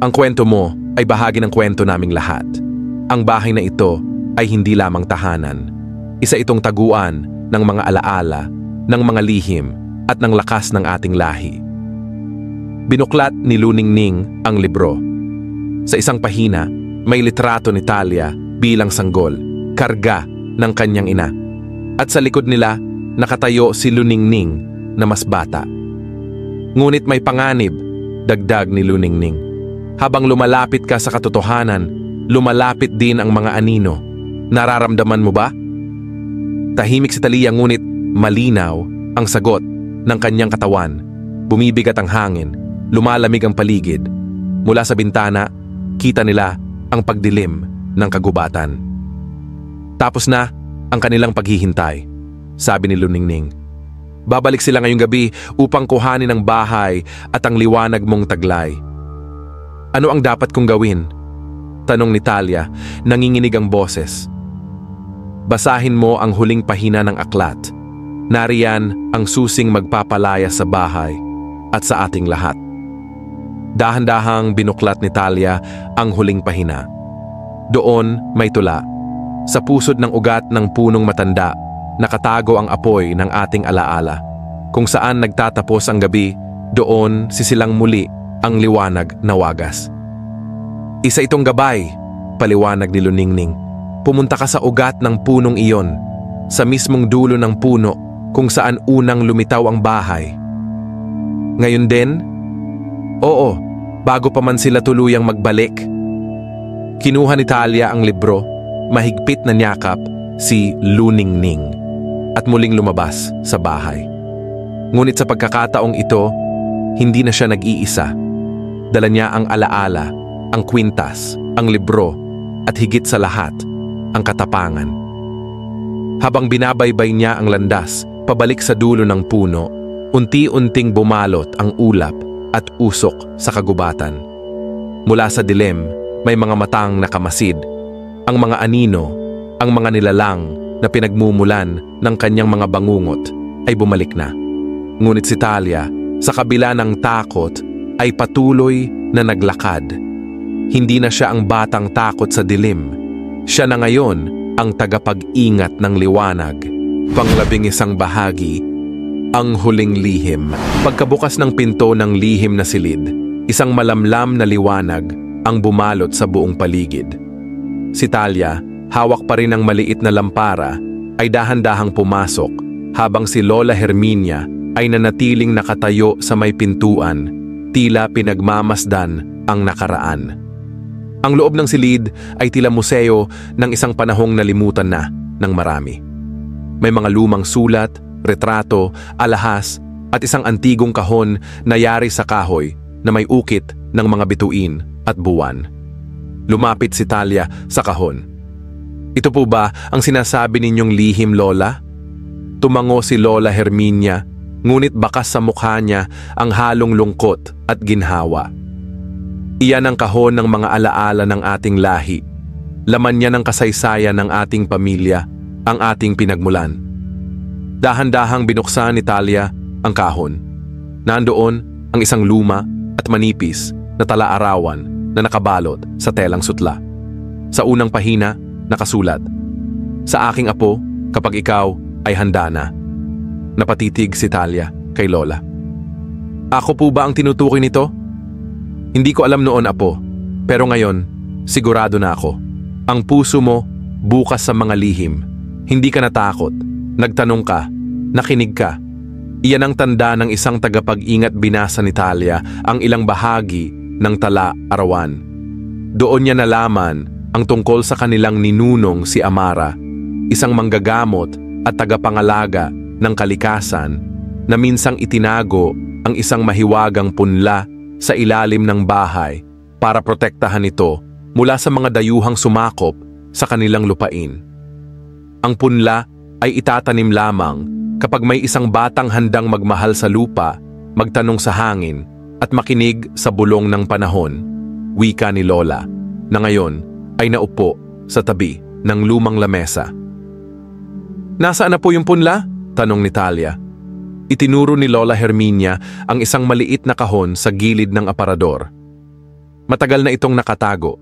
Ang kwento mo ay bahagi ng kwento naming lahat. Ang bahay na ito ay hindi lamang tahanan. Isa itong taguan ng mga alaala, ng mga lihim at ng lakas ng ating lahi. Binuklat ni Luningning ang libro. Sa isang pahina, may litrato ni Talia bilang sanggol, karga ng kanyang ina. At sa likod nila, nakatayo si Luningning na mas bata. Ngunit may panganib, dagdag ni Luningning. Habang lumalapit ka sa katotohanan, lumalapit din ang mga anino. Nararamdaman mo ba? Tahimik si Talia ngunit malinaw ang sagot ng kanyang katawan. Bumibigat ang hangin, lumalamig ang paligid. Mula sa bintana, kita nila ang pagdilim ng kagubatan. Tapos na ang kanilang paghihintay, sabi ni Luningning. Babalik sila ngayong gabi upang kuhanin ang bahay at ang liwanag mong taglay. Ano ang dapat kong gawin? Tanong ni Talia, nanginginig ang boses. Basahin mo ang huling pahina ng aklat. Nariyan ang susing magpapalaya sa bahay at sa ating lahat. Dahan-dahang binuklat ni Talia ang huling pahina. Doon may tula. Sa pusod ng ugat ng punong matanda, nakatago ang apoy ng ating alaala. Kung saan nagtatapos ang gabi, doon sisilang muli ang liwanag na wagas. Isa itong gabay, paliwanag ni Luningning. Pumunta ka sa ugat ng punong iyon, sa mismong dulo ng puno kung saan unang lumitaw ang bahay. Ngayon din? Oo, bago pa man sila tuluyang magbalik. Kinuha ni Talia ang libro, mahigpit na niyakap si Luningning at muling lumabas sa bahay. Ngunit sa pagkakataong ito, hindi na siya nag-iisa. Dala niya ang alaala, ang kwintas, ang libro, at higit sa lahat, ang katapangan. Habang binabaybay niya ang landas, pabalik sa dulo ng puno, unti-unting bumalot ang ulap at usok sa kagubatan. Mula sa dilim, may mga matang nakamasid, Ang mga anino, ang mga nilalang na pinagmumulan ng kanyang mga bangungot ay bumalik na. Ngunit si Talia, sa kabila ng takot, ay patuloy na naglakad. Hindi na siya ang batang takot sa dilim. Siya na ngayon ang tagapag-ingat ng liwanag. Pang-11 bahagi, ang huling lihim. Pagkabukas ng pinto ng lihim na silid, isang malamlam na liwanag ang bumalot sa buong paligid. Si Talia, hawak pa rin ang maliit na lampara, ay dahan-dahang pumasok habang si Lola Herminia ay nanatiling nakatayo sa may pintuan, tila pinagmamasdan ang nakaraan. Ang loob ng silid ay tila museo ng isang panahong nalimutan na ng marami. May mga lumang sulat, retrato, alahas at isang antigong kahon na yari sa kahoy na may ukit ng mga bituin at buwan. Lumapit si Talia sa kahon. "Ito po ba ang sinasabi ninyong lihim, Lola?" Tumango si Lola Herminia, ngunit bakas sa mukha niya ang halong lungkot at ginhawa. Iyan ang kahon ng mga alaala ng ating lahi. Laman niya ng kasaysayan ng ating pamilya, ang ating pinagmulan. Dahan-dahang binuksan ni Talia ang kahon. Nandoon ang isang luma at manipis na tala-arawan na nakabalot sa telang sutla. Sa unang pahina, nakasulat, "Sa aking apo, kapag ikaw ay handa na." Napatitig si Talia kay Lola. "Ako po ba ang tinutukoy nito?" "Hindi ko alam noon, apo, pero ngayon, sigurado na ako. Ang puso mo bukas sa mga lihim. Hindi ka natakot, nagtanong ka, nakinig ka." Iyan ang tanda ng isang tagapag-ingat. Binasa ni Talia ang ilang bahagi ng tala-arawan. Doon niya nalaman ang tungkol sa kanilang ninunong si Amara, isang manggagamot at tagapangalaga ng kalikasan na minsang itinago ang isang mahiwagang punla sa ilalim ng bahay para protektahan ito mula sa mga dayuhang sumakop sa kanilang lupain. Ang punla ay itatanim lamang kapag may isang batang handang magmahal sa lupa, magtanong sa hangin at makinig sa bulong ng panahon, wika ni Lola, na ngayon ay naupo sa tabi ng lumang lamesa. "Nasaan na po yung punla?" tanong ni Talia. Itinuro ni Lola Herminia ang isang maliit na kahon sa gilid ng aparador. Matagal na itong nakatago,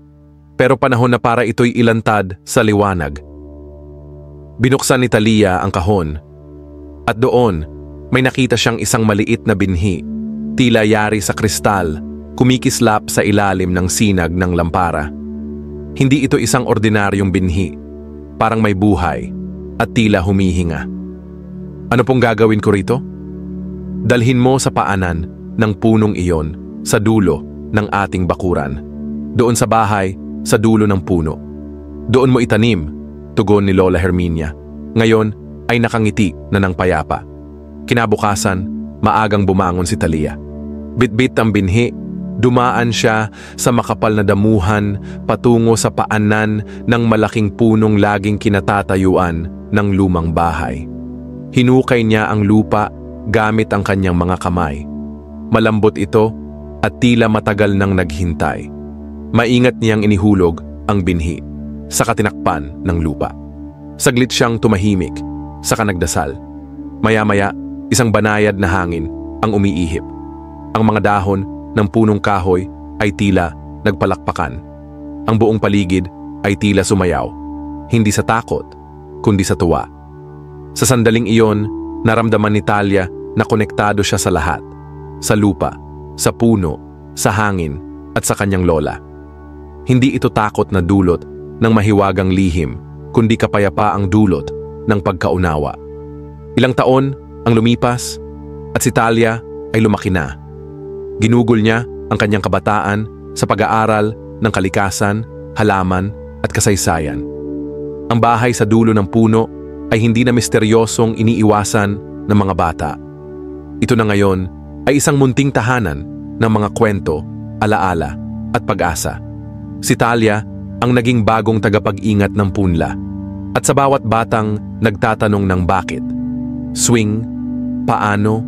pero panahon na para ito'y ilantad sa liwanag. Binuksan ni Talia ang kahon, at doon may nakita siyang isang maliit na binhi, tila yari sa kristal, kumikislap sa ilalim ng sinag ng lampara. Hindi ito isang ordinaryong binhi, parang may buhay at tila humihinga. "Ano pong gagawin ko rito?" "Dalhin mo sa paanan ng punong iyon sa dulo ng ating bakuran. Doon sa bahay, sa dulo ng puno. Doon mo itanim," tugon ni Lola Herminia. Ngayon ay nakangiti na ng payapa. Kinabukasan, maagang bumangon si Talia. Bitbit ang binhi, dumaan siya sa makapal na damuhan patungo sa paanan ng malaking punong laging kinatatayuan ng lumang bahay. Hinukay niya ang lupa gamit ang kanyang mga kamay. Malambot ito at tila matagal nang naghintay. Maingat niyang inihulog ang binhi sa katinakpan ng lupa. Saglit siyang tumahimik, saka nagdasal. Maya-maya, isang banayad na hangin ang umiihip. Ang mga dahon ng punong kahoy ay tila nagpalakpakan. Ang buong paligid ay tila sumayaw, hindi sa takot, kundi sa tuwa. Sa sandaling iyon, naramdaman ni Talia na konektado siya sa lahat, sa lupa, sa puno, sa hangin, at sa kanyang lola. Hindi ito takot na dulot ng mahiwagang lihim, kundi kapayapaang dulot ng pagkaunawa. Ilang taon ang lumipas at si Talia ay lumaki na. Ginugol niya ang kanyang kabataan sa pag-aaral ng kalikasan, halaman at kasaysayan. Ang bahay sa dulo ng puno ay hindi na misteryosong iniiwasan ng mga bata. Ito na ngayon ay isang munting tahanan ng mga kwento, alaala at pag-asa. Si Talia ang naging bagong tagapag-ingat ng punla at sa bawat batang nagtatanong ng bakit, swing, paano,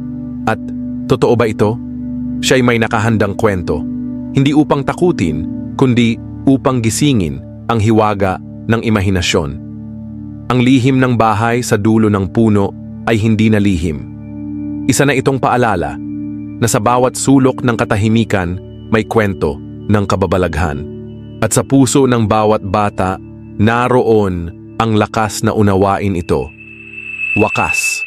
at totoo ba ito? Siya'y may nakahandang kwento, hindi upang takutin, kundi upang gisingin ang hiwaga ng imahinasyon. Ang lihim ng bahay sa dulo ng puno ay hindi na lihim. Isa na itong paalala na sa bawat sulok ng katahimikan may kwento ng kababalaghan. At sa puso ng bawat bata, naroon ang lakas na unawain ito. Wakas.